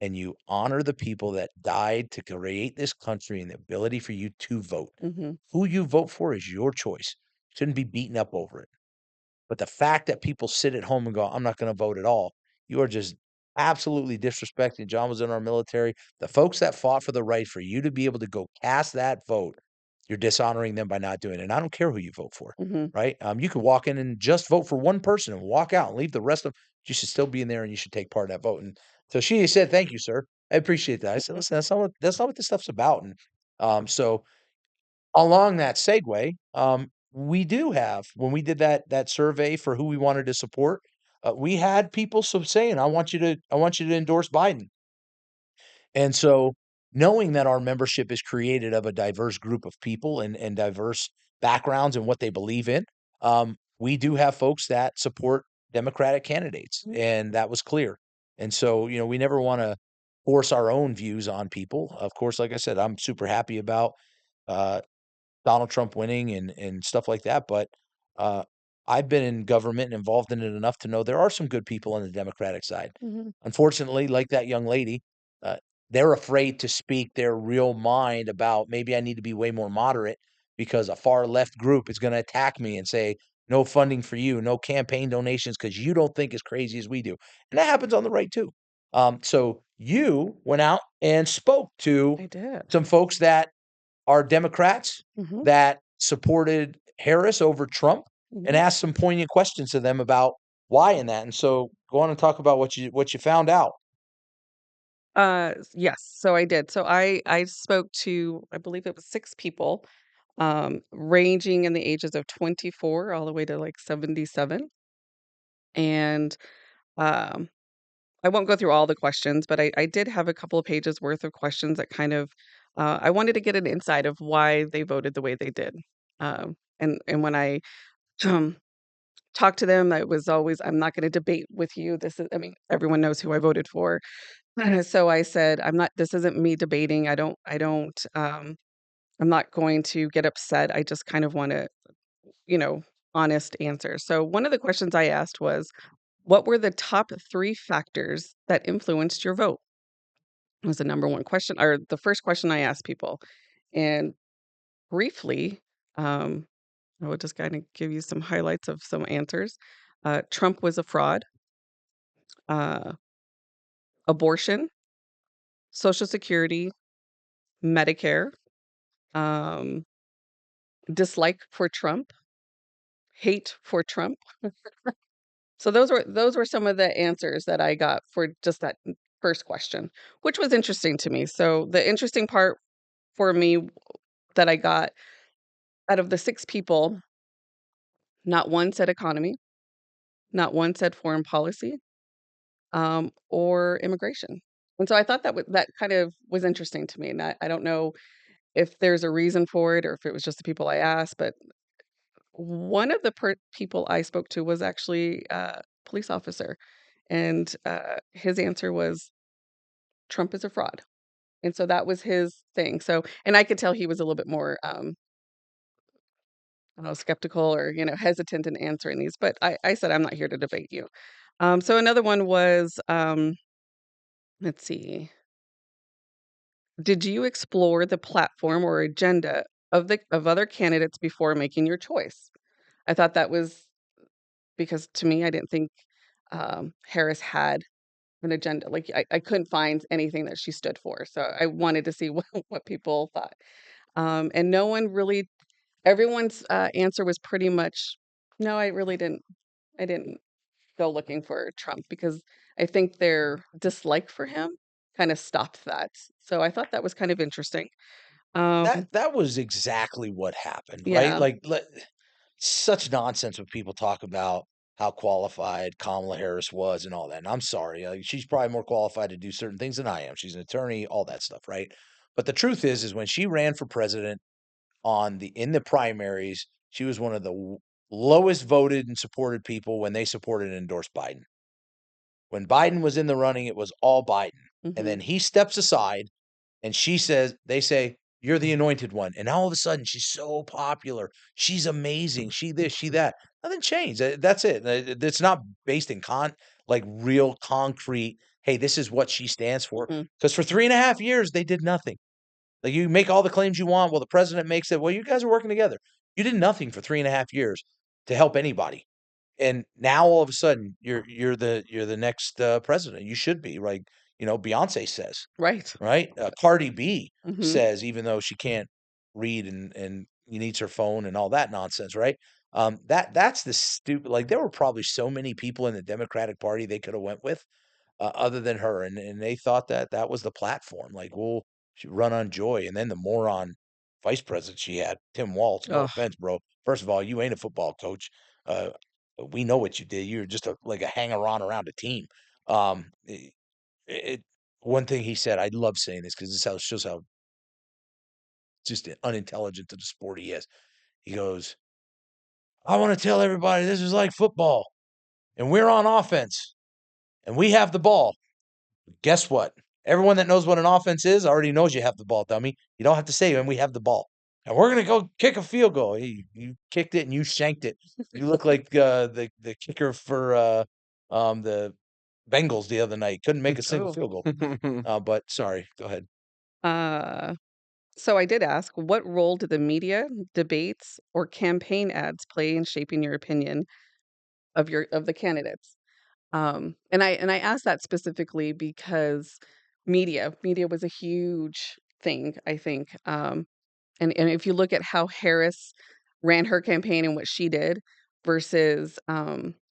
and you honor the people that died to create this country and the ability for you to vote. Mhm. Who you vote for is your choice. Shouldn't be beaten up over it. But the fact that people sit at home and go, I'm not going to vote at all, you are just absolutely disrespecting. John was in our military. The folks that fought for the right for you to be able to go cast that vote, you're dishonoring them by not doing it. And I don't care who you vote for, Mhm. right? You could walk in and just vote for one person and walk out and leave the rest of you should still be in there and you should take part in that vote. And so she said, thank you, sir. I appreciate that. I said, listen, that's not what this stuff's about. And so along that segue, we do have when we did that survey for who we wanted to support, we had people saying, I want you to endorse Biden." And so, knowing that our membership is created of a diverse group of people and diverse backgrounds and what they believe in, we do have folks that support Democratic candidates, and that was clear. And so, we never want to force our own views on people. Of course, like I said, I'm super happy about. Uh, Donald Trump winning and stuff like that, but, uh, I've been in government and involved in it enough to know there are some good people on the Democratic side. Mhm. Unfortunately, like that young lady, uh, they're afraid to speak their real mind about, "Maybe I need to be way more moderate because a far left group is gonna attack me and say, 'No funding for you, no campaign donations because you don't think as crazy as we do.'" And that happens on the right too. So you went out and spoke to I did. some folks that are Democrats Mhm. that supported Harris over Trump and Mhm. asked some poignant questions to them about why in that. And so go on and talk about what you found out. Yes, so I did. So I spoke to, I believe it was 6 people, ranging in the ages of 24 all the way to, like, 77, and, um, I won't go through all the questions, but I did have a couple of pages worth of questions that kind of, I wanted to get an insight of why they voted the way they did. And when I, um, talked to them, it was always, "I'm not gonna debate with you. This is," I mean, everyone knows who I voted for. So I said, "I'm not, this isn't me debating. I'm not going to get upset. I just kind of wanna, you know, honest answers." So one of the questions I asked was, "What were the top 3 factors that influenced your vote?" Was the number one question, or the first question I asked people. And briefly, um, I will just kinda give you some highlights of some answers. Trump was a fraud, uh, abortion, Social Security, Medicare, um, dislike for Trump, hate for Trump. So those were some of the answers that I got for just that first question, which was interesting to me. So the interesting part for me that I got out of the 6 people, not one said economy, not one said foreign policy, or immigration. And so I thought that kind of was interesting to me. And I don't know if there's a reason for it or if it was just the people I asked, but one of the people I spoke to was actually a police officer, and his answer was Trump is a fraud. And so that was his thing. So, and I could tell he was a little bit more, I don't know, skeptical or, hesitant in answering these, but I said, I'm not here to debate you. So another one was, let's see, did you explore the platform or agenda of other candidates before making your choice? I thought that was, because to me, I didn't think Harris had an agenda. Like I couldn't find anything that she stood for. So I wanted to see what people thought. And no one really, everyone's answer was pretty much, no, I really didn't. I didn't go looking for Trump because I think their dislike for him kind of stopped that. So I thought that was kind of interesting. That Um, that was exactly what happened, right? yeah. Such nonsense when people talk about how qualified Kamala Harris was and all that. And I'm sorry, she's probably more qualified to do certain things than I am. She's an attorney, all that stuff, right? But the truth is when she ran for president in the primaries, she was one of the lowest voted and supported people when they supported and endorsed Biden. When Biden was in the running, it was all Biden. And Hmm. then he steps aside and they say, you're the anointed one. And all of a sudden, she's so popular. She's amazing. She this, she that. Nothing changed. That's it. It's not based in like real concrete, hey, this is what she stands for. Mhm. Because for 3.5 years, they did nothing. Like, you make all the claims you want. Well, the president makes it. Well, you guys are working together. You did nothing for 3.5 years to help anybody. And now all of a sudden you're the next president. You should be, like, Beyonce says, Right. right? Cardi B Mhm. says, even though she can't read and needs her phone and all that nonsense, right? That's the stupid. Like, there were probably so many people in the Democratic Party they could have went with, other than her, and they thought that was the platform. Like, well, she run on joy, and then the moron vice president she had, Tim Walz. No Oh, offense, bro. First of all, you ain't a football coach. Uh, we know what you did. You're just like a hanger on around a team. Um, it, it One thing he said, I love saying this because this shows how just unintelligent to the sport he is. He goes, I want to tell everybody this is like football, and we're on offense, and we have the ball. Guess what? Everyone that knows what an offense is already knows you have the ball, dummy. You don't have to say when we have the ball. And we're gonna go kick a field goal. Hey, you kicked it and you shanked it. You look like the kicker for the Bengals the other night. Couldn't make a single oh. field goal. But sorry, go ahead. Uh, so I did ask, what role do the media, debates, or campaign ads play in shaping your opinion of the candidates? And I asked that specifically because media was a huge thing, I think. And if you look at how Harris ran her campaign and what she did versus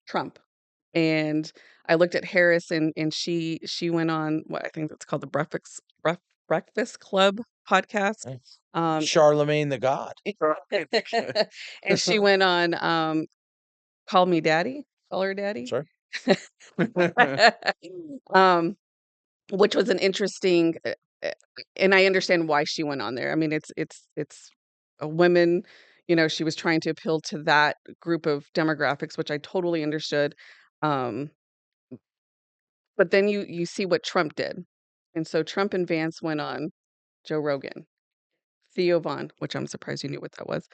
Trump, and I looked at Harris and she went on what I think that's called the Breakfast Club podcast. Thanks. Um, Charlemagne the God. and she went on Call Me Daddy, Call Her Daddy. Sorry. um, which was an interesting, uh, and I understand why she went on there. I mean, it's a women, she was trying to appeal to that group of demographics, which I totally understood. Um, but then you see what Trump did, and so Trump and Vance went on Joe Rogan, Theo Vaughn, which I'm surprised you knew what that was.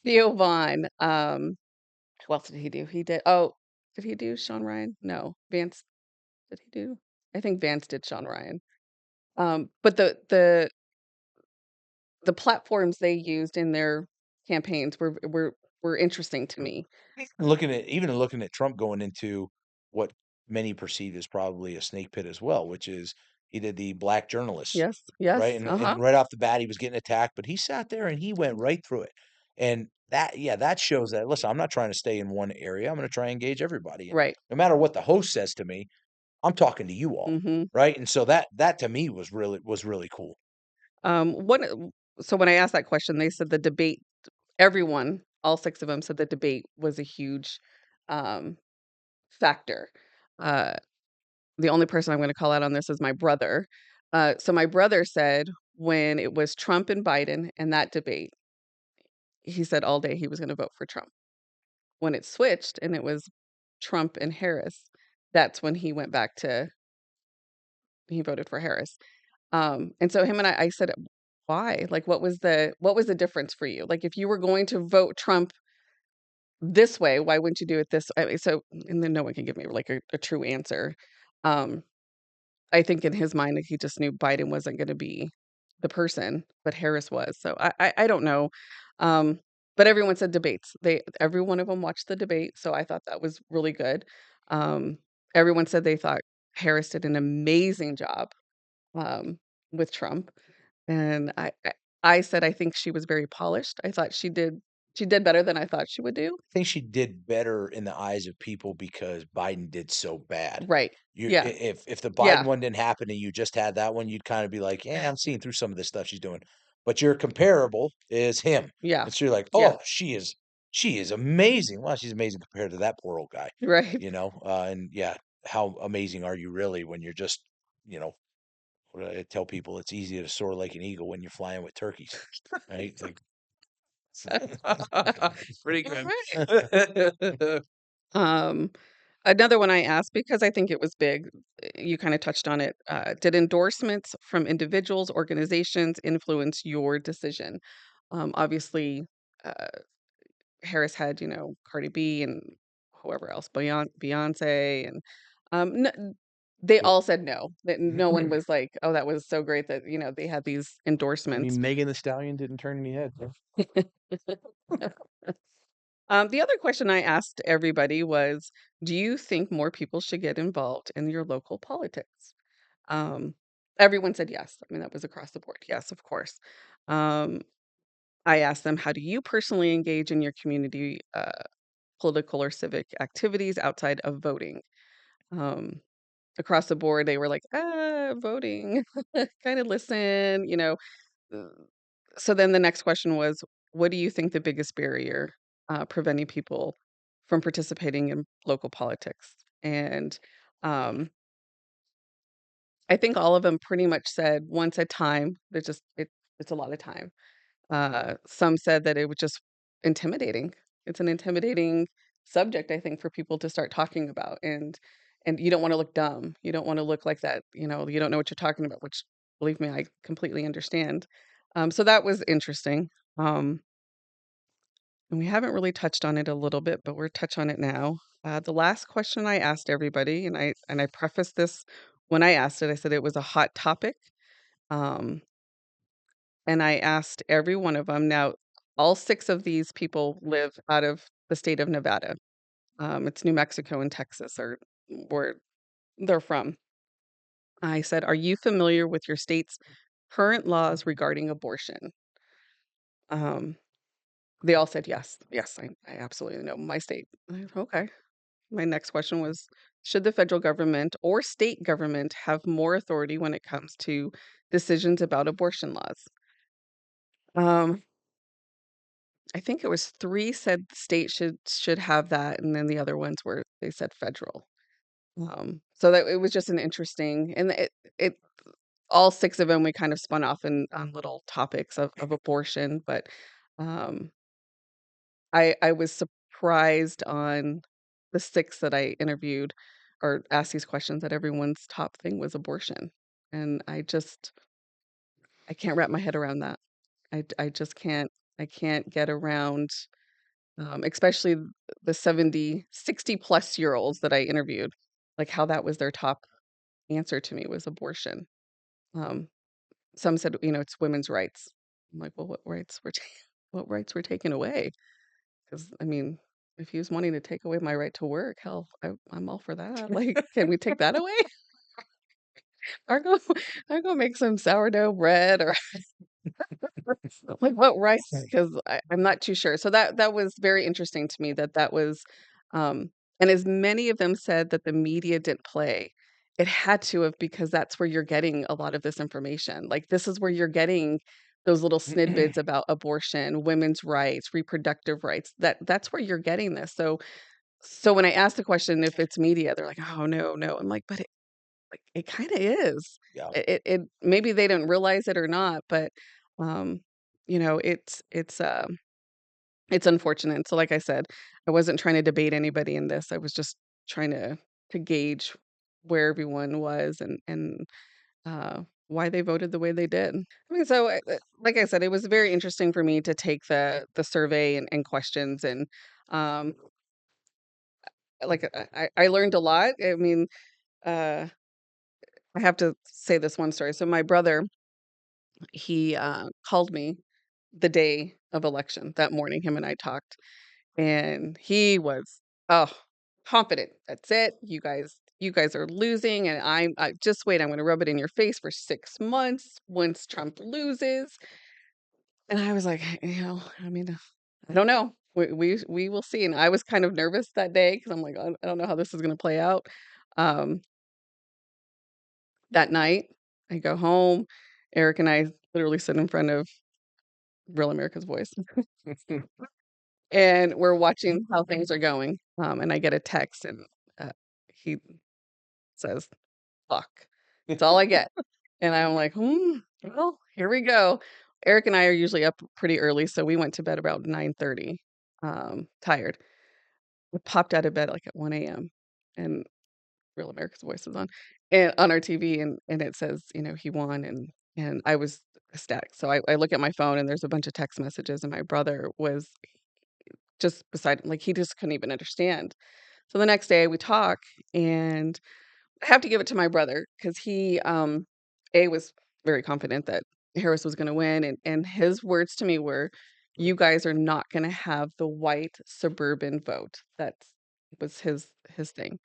Theo Vaughn. Who else did he do? He did. Oh, did he do Sean Ryan? No, Vance. Did he do? I think Vance did Sean Ryan. But the platforms they used in their campaigns were interesting to me. Looking at Trump going into what many perceive as probably a snake pit as well, which is he did the black journalists, Yes, right? yes, And right off the bat, he was getting attacked, but he sat there and he went right through it. And that shows that, listen, I'm not trying to stay in one area. I'm going to try and engage everybody. And right. no matter what the host says to me, I'm talking to you all, hmm right? And so that to me was really cool. What? So when I asked that question, they said the debate. Everyone, all six of them, said the debate was a huge um, factor. Uh, the only person I'm going to call out on this is my brother. So my brother said when it was Trump and Biden and that debate, he said all day he was going to vote for Trump. When it switched and it was Trump and Harris, that's when he voted for Harris. And so him and I said, why? Like, what was the difference for you? Like, if you were going to vote Trump this way, why wouldn't you do it this way? So, and then no one can give me like a true answer. Um, I think in his mind, he just knew Biden wasn't going to be the person, but Harris was. So I don't know. Um, but everyone said debates. Every one of them watched the debate, so I thought that was really good. Um, everyone said they thought Harris did an amazing job um, with Trump, and I said I think she was very polished. I thought she did better than I thought she would do. I think she did better in the eyes of people because Biden did so bad. Right? Yeah. If the Biden Yeah. one didn't happen and you just had that one, you'd kind of be like, "Yeah, I'm seeing through some of this stuff she's doing." But your comparable is him, Yeah. and so you're like, Yeah. "Oh, she is amazing." Well, she's amazing compared to that poor old guy, Right. And yeah, how amazing are you really when you're just, you know, what I tell people, it's easy to soar like an eagle when you're flying with turkeys, right? It's like, Pretty good. Um, another one I asked because I think it was big. You kind of touched on it. Did endorsements from individuals, organizations influence your decision? Obviously, uh, Harris had, Cardi B and whoever else, Beyonce, and they Yeah. all said no. That no one was like, "Oh, that was so great that they had these I endorsements." mean, Megan the Stallion didn't turn any heads. The other question I asked everybody was, "Do you think more people should get involved in your local politics?" Um, Everyone said yes. I mean, that was across the board. Yes, of course. Um, I asked them, "How do you personally engage in your community political or civic activities outside of voting?" Um, Across the board, they were like, voting, kind of listen. Uh, So then the next question was, what do you think the biggest barrier preventing people from participating in local politics? And um, I think all of them pretty much said once a time. It's a lot of time. Some said that it was just intimidating. It's an intimidating subject, I think, for people to start talking about, and you don't want to look dumb. You don't want to look like that. You don't know what you're talking about, which, believe me, I completely understand. So that was interesting. Um, and we haven't really touched on it a little bit, but we're touch on it now. The last question I asked everybody, and I prefaced this when I asked it. I said it was a hot topic. Um, and I asked every one of them. Now, all 6 of these people live out of the state of Nevada. It's New Mexico and Texas are where they're from. I said, "Are you familiar with your state's current laws regarding abortion?" Um, they all said yes. Yes, I absolutely know my state. Okay. My next question was, should the federal government or state government have more authority when it comes to decisions about abortion laws? Um, I think it was 3 said the state should have that, and then the other ones were they said federal. So that it was just an interesting, and it all 6 of them we kind of spun off in on little topics of abortion, but um, I was surprised on the 6 that I interviewed or asked these questions that everyone's top thing was abortion, and I can't wrap my head around that. I just can't get around. Especially the 70, 60 plus year olds that I interviewed, like how that was their top answer to me was abortion. Um, some said, it's women's rights. I'm like, well, what rights were taken away? Because I mean, if he was wanting to take away my right to work, hell, I'm all for that. Like, can we take that away? Or go, or go make some sourdough bread or like what rice? Because I'm not too sure. So that was very interesting to me that was, um, and as many of them said that the media didn't play, it had to have because that's where you're getting a lot of this information. Like this is where you're getting those little snippets about abortion, women's rights, reproductive rights. That's where you're getting this. So when I asked the question if it's media, they're like, oh no, no. I'm like it kind of is. Yeah. It maybe they didn't realize it or not, but um, it's unfortunate. So like I said, I wasn't trying to debate anybody in this. I was just trying to gauge where everyone was and why they voted the way they did. I mean, so like I said, it was very interesting for me to take the survey and questions and um, like I learned a lot. I mean, uh, I have to say this one story. So my brother, he called me the day of election that morning. Him and I talked, and he was oh confident. That's it. You guys are losing, and I just wait. I'm going to rub it in your face for 6 months once Trump loses. And I was like, I mean, I don't know. We will see. And I was kind of nervous that day because I'm like, I don't know how this is going to play out. Um, that night, I go home. Eric and I literally sit in front of Real America's Voice. And we're watching how things are going. And I get a text and he says, fuck. That's all I get. And I'm like, well, here we go. Eric and I are usually up pretty early, so we went to bed about 9:30, tired. We popped out of bed like at 1 a.m. and Real America's Voice was on, and on our TV, and it says, he won, and I was ecstatic. So I look at my phone, and there's a bunch of text messages, and my brother was just beside him, like, he just couldn't even understand. So the next day we talk, and I have to give it to my brother because he, was very confident that Harris was gonna win, and his words to me were, "You guys are not gonna have the white suburban vote." That's was his thing.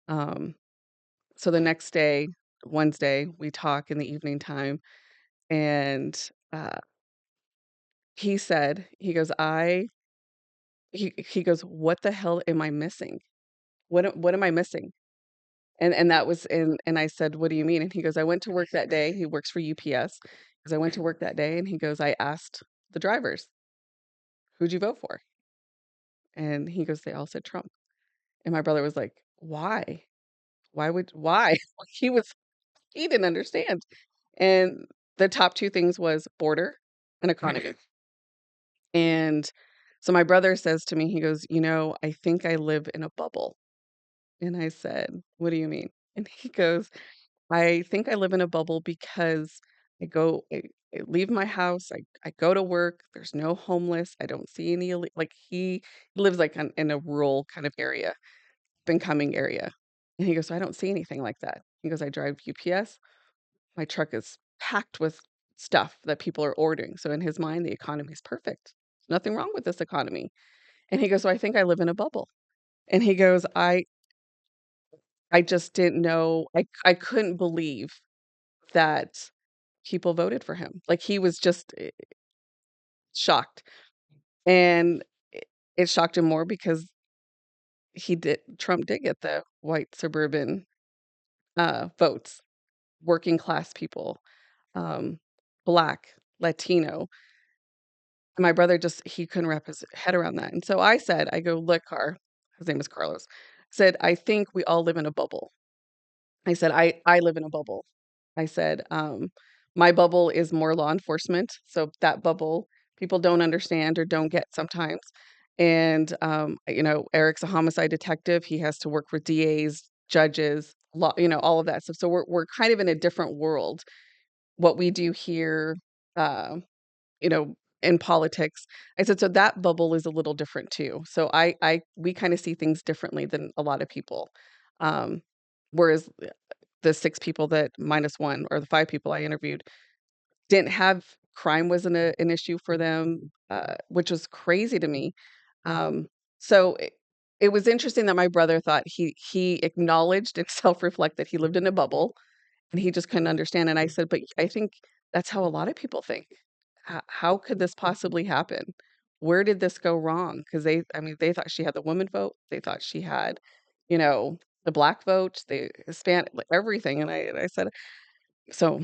Um, so the next day, Wednesday, we talk in the evening time, and, uh, he goes, he goes, "What the hell am I missing? What am I missing?" And that was and I said, "What do you mean?" And he goes, "I went to work that day." He works for UPS. Because "I went to work that day," and he goes, "I asked the drivers, 'Who'd you vote for?'" And he goes, "They all said Trump." And my brother was like, "Why? Why?" Like, he didn't understand. And the top 2 things was border and economy. And so my brother says to me, he goes, "I think I live in a bubble." And I said, "What do you mean?" And he goes, "I think I live in a bubble because I leave my house, I go to work, there's no homeless, I don't see any like he lives like in a rural kind of area, up and coming area. And he goes, "So I don't see anything like that." He goes, "I drive UPS, my truck is packed with stuff that people are ordering." So in his mind, the economy is perfect. Nothing wrong with this economy. And he goes, "So I think I live in a bubble." And he goes, I just didn't know. I couldn't believe that people voted for him. Like, he was just, shocked, and it shocked him more because Trump did get the white suburban, votes, working class people, um, Black, Latino. My brother just he couldn't wrap his head around that, and so I go, "Look, his name is Carlos, said, "I think we all live in a bubble." I said, "I live in a bubble." I said, "My bubble is more law enforcement, so that bubble people don't understand or don't get sometimes." And, Eric's a homicide detective. He has to work with DAs, judges, law, all of that stuff. So we're kind of in a different world. What we do here, uh, you know, in politics. I said, "So that bubble is a little different too." So we kind of see things differently than a lot of people. Um, whereas the 6 people that minus 1 or the 5 people I interviewed didn't have crime wasn't an issue for them, which was crazy to me. Um, so it was interesting that my brother thought he acknowledged and self-reflect that he lived in a bubble, and he just couldn't understand, and I said, "But I think that's how a lot of people think. How could this possibly happen? Where did this go wrong?" Because they thought she had the woman vote, they thought she had, the Black vote, the Hispanic, like, everything, and I said so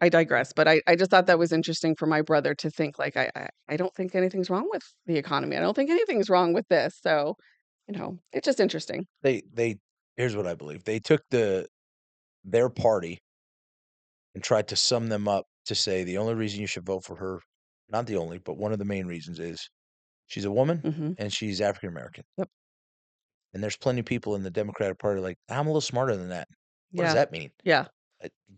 I digress, but I just thought that was interesting for my brother to think, like, I don't think anything's wrong with the economy, I don't think anything's wrong with this, so, it's just interesting. They here's what I believe. They took their party and tried to sum them up to say the only reason you should vote for her, not the only, but one of the main reasons is she's a woman Mhm. and she's African American. Yep. And there's plenty of people in the Democratic Party like, I'm a little smarter than that. What does Yeah. that mean? Yeah.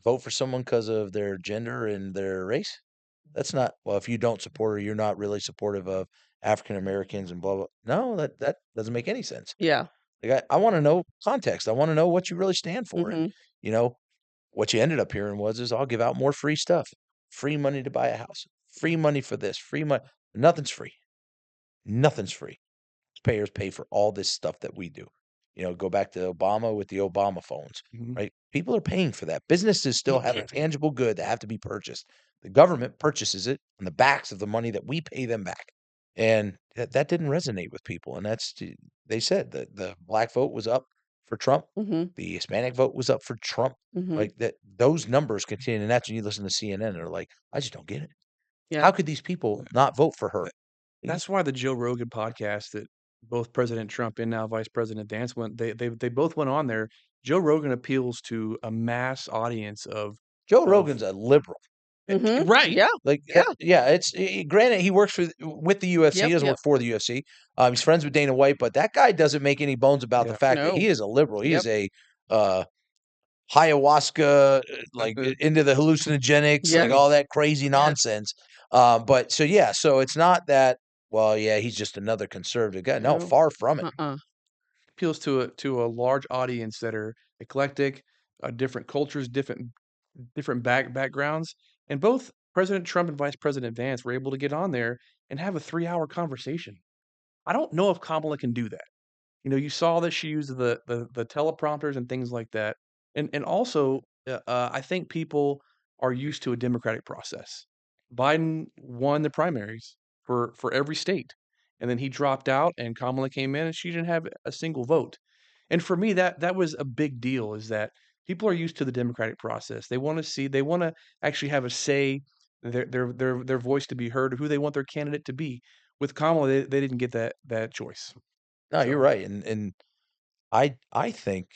Vote for someone because of their gender and their race? That's not, well, if you don't support her, you're not really supportive of African Americans and blah, blah. No, that doesn't make any sense. Yeah. Like, I want to know context. I want to know what you really stand for. And, Mhm. you know, what you ended up hearing is I'll give out more free stuff, free money to buy a house, free money for this, free money. Nothing's free. Nothing's free. Taxpayers pay for all this stuff that we do. Go back to Obama with the Obama phones, Mhm. right? People are paying for that. Businesses still have a tangible good that have to be purchased. The government purchases it on the backs of the money that we pay them back. And that didn't resonate with people. And they said that the black vote was up for Trump. Mhm. The Hispanic vote was up for Trump. Mhm. Like that, those numbers continue. And that's when you listen to CNN, they're like, I just don't get it. Yeah. How could these people not vote for her? That's why the Joe Rogan podcast that both President Trump and now Vice President Vance they both went on there. Joe Rogan appeals to a mass audience of Joe of Rogan's a liberal. Right. Yeah. Like, Yeah. yeah, it's granted he works with the UFC. Yep. He doesn't Yep. work for the UFC. He's friends with Dana White, but that guy doesn't make any bones about the Yeah. fact that No. he is a liberal. He Yep. is a ayahuasca, like into the hallucinogenics, like Yep. all that crazy Yes. nonsense. But so yeah, so it's not that. Well, yeah, he's just another conservative guy. No, No. far from it. Appeals to a large audience that are eclectic, different cultures, different backgrounds, and both President Trump and Vice President Vance were able to get on there and have a 3-hour conversation. I don't know if Kamala can do that. You saw that she used the teleprompters and things like that, and also I think people are used to a democratic process. Biden won the primaries for every state, and then he dropped out, and Kamala came in, and she didn't have a single vote. And for me, that was a big deal. Is that people are used to the democratic process. They want to actually have a say, their voice to be heard, who they want their candidate to be. With Kamala, they didn't get that choice. No, you're So. right, and I think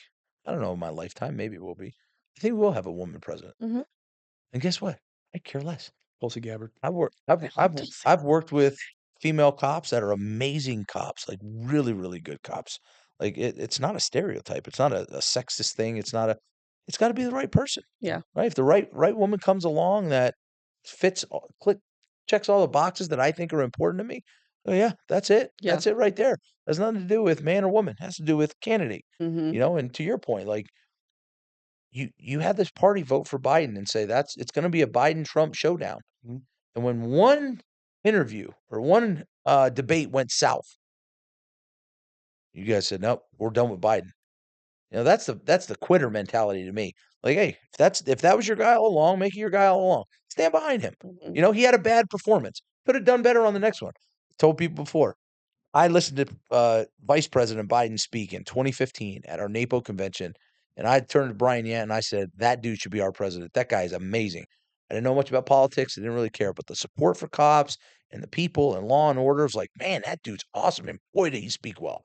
I don't know in my lifetime, maybe it will be. I think we'll have a woman president. Mhm. And guess what? I care less. Tulsi Gabbard. I've worked with female cops that are amazing cops, like really, really good cops. Like it's not a stereotype. It's not a sexist thing. It's got to be the right person, Yeah. right? If the right woman comes along that checks all the boxes that I think are important to me. Oh yeah, that's it. Yeah. That's it right there. Has nothing to do with man or woman. It has to do with candidate. Mhm. And to your point, like you had this party vote for Biden and say it's going to be a Biden Trump showdown. Mhm. And when one interview or one debate went south, you guys said, "Nope, we're done with Biden." That's the quitter mentality to me. Like, hey, if that was your guy all along, make it your guy all along. Stand behind him. Mhm. He had a bad performance. Could have done better on the next one. Told people before. I listened to Vice President Biden speak in 2015 at our NAPO convention, and I turned to Brian Yant and I said, "That dude should be our president. That guy is amazing." I didn't know much about politics. I didn't really care, but the support for cops and the people and law and order was like, man, that dude's awesome. And boy, did he speak well.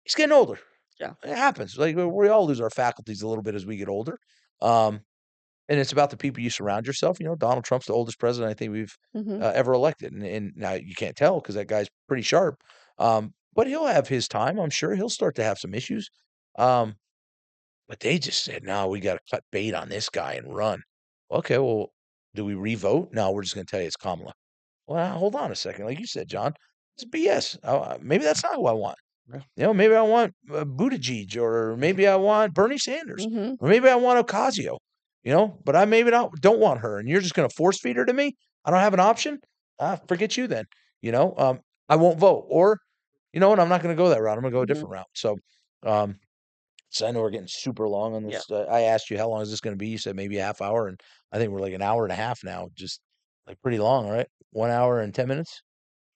He's getting older. Yeah. It happens. Like we all lose our faculties a little bit as we get older. Um, and it's about the people you surround yourself. Donald Trump's the oldest president I think we've Mhm. ever elected, and now you can't tell because that guy's pretty sharp. But he'll have his time. I'm sure he'll start to have some issues. Um, but they just said, "No, we got to cut bait on this guy and run." Okay, well, do we revote? No, we're just going to tell you it's Kamala. Well, hold on a second. Like you said, John, it's BS. Maybe that's not who I want. Yeah. Maybe I want Buttigieg, or maybe I want Bernie Sanders, Mhm. or maybe I want Ocasio. But I maybe don't want her, and you're just going to force feed her to me. I don't have an option. Forget you then. I won't vote, or what? I'm not going to go that route. I'm going to go a Mhm. different route. Um, so I know we're getting super long on Yeah. this. I asked you how long is this going to be. You said maybe a half hour, and I think we're like an hour and a half now. Just like pretty long, all right? 1 hour and 10 minutes.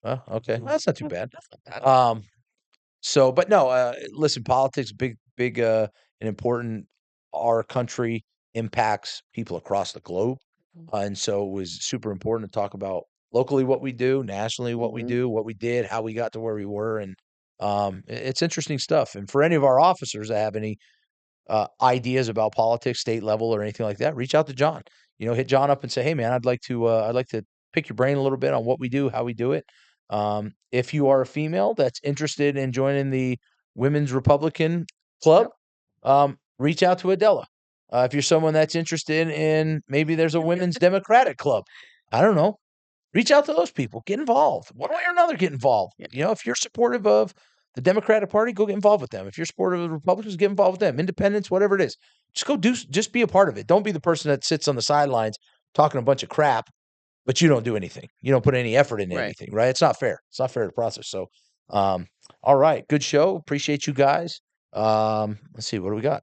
Well, okay, well, that's not too bad. That's not bad. But no, listen, politics, big, and important. Our country impacts people across the globe. Mhm. And so it was super important to talk about locally what we do, nationally what we Mhm. do, what we did, how we got to where we were. And it's interesting stuff. And for any of our officers that have any ideas about politics, state level or anything like that, reach out to John. Hit John up and say, "Hey, man, I'd like to pick your brain a little bit on what we do, how we do it." If you are a female that's interested in joining the Women's Republican Club, reach out to Adella. If you're someone that's interested in maybe there's a Women's Democratic Club, I don't know. Reach out to those people. Get involved. One way or another, get involved. Yeah. If you're supportive of the Democratic Party, go get involved with them. If you're supportive of the Republicans, get involved with them. Independents, whatever it is. Just be a part of it. Don't be the person that sits on the sidelines talking a bunch of crap, but you don't do anything. You don't put any effort into Right. anything, right? It's not fair. It's not fair to process. So, all right. Good show. Appreciate you guys. Let's see. What do we got?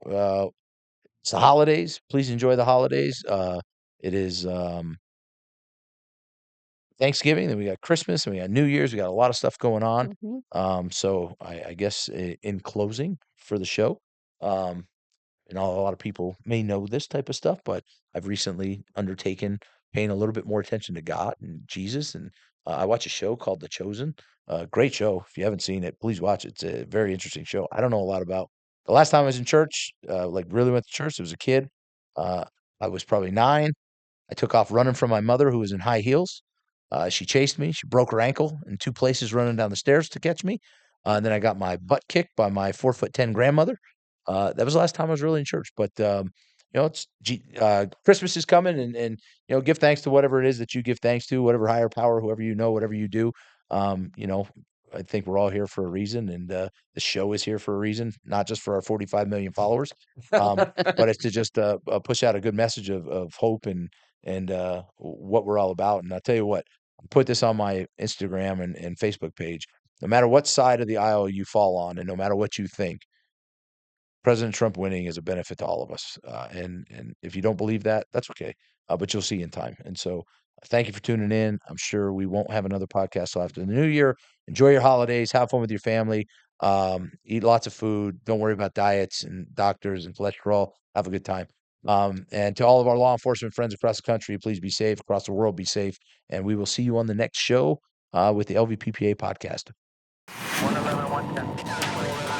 It's the holidays. Please enjoy the holidays. It is Thanksgiving, then we got Christmas, and we got New Year's. We got a lot of stuff going on. Mhm. So I guess in closing for the show, um, a lot of people may know this type of stuff, but I've recently undertaken paying a little bit more attention to God and Jesus. And I watch a show called The Chosen. Great show. If you haven't seen it, please watch it. It's a very interesting show. I don't know a lot about the last time I was in church, like really went to church. I was a kid. Uh, I was probably 9. I took off running from my mother, who was in high heels. She chased me. She broke her ankle in 2 places running down the stairs to catch me. And then I got my butt kicked by my 4'10" grandmother. That was the last time I was really in church. But it's Christmas is coming, and give thanks to whatever it is that you give thanks to, whatever higher power, whoever whatever you do. I think we're all here for a reason, and the show is here for a reason, not just for our 45 million followers, but it's to just push out a good message of hope and what we're all about. And I'll tell you what, I put this on my Instagram and Facebook page. No matter what side of the aisle you fall on, and no matter what you think, President Trump winning is a benefit to all of us. And if you don't believe that, that's okay. But you'll see in time. And so thank you for tuning in. I'm sure we won't have another podcast till after the new year. Enjoy your holidays. Have fun with your family. Eat lots of food. Don't worry about diets and doctors and cholesterol. Have a good time. And to all of our law enforcement friends across the country, please be safe. Across the world, be safe. And we will see you on the next show with the LVPPA podcast. 111, 110.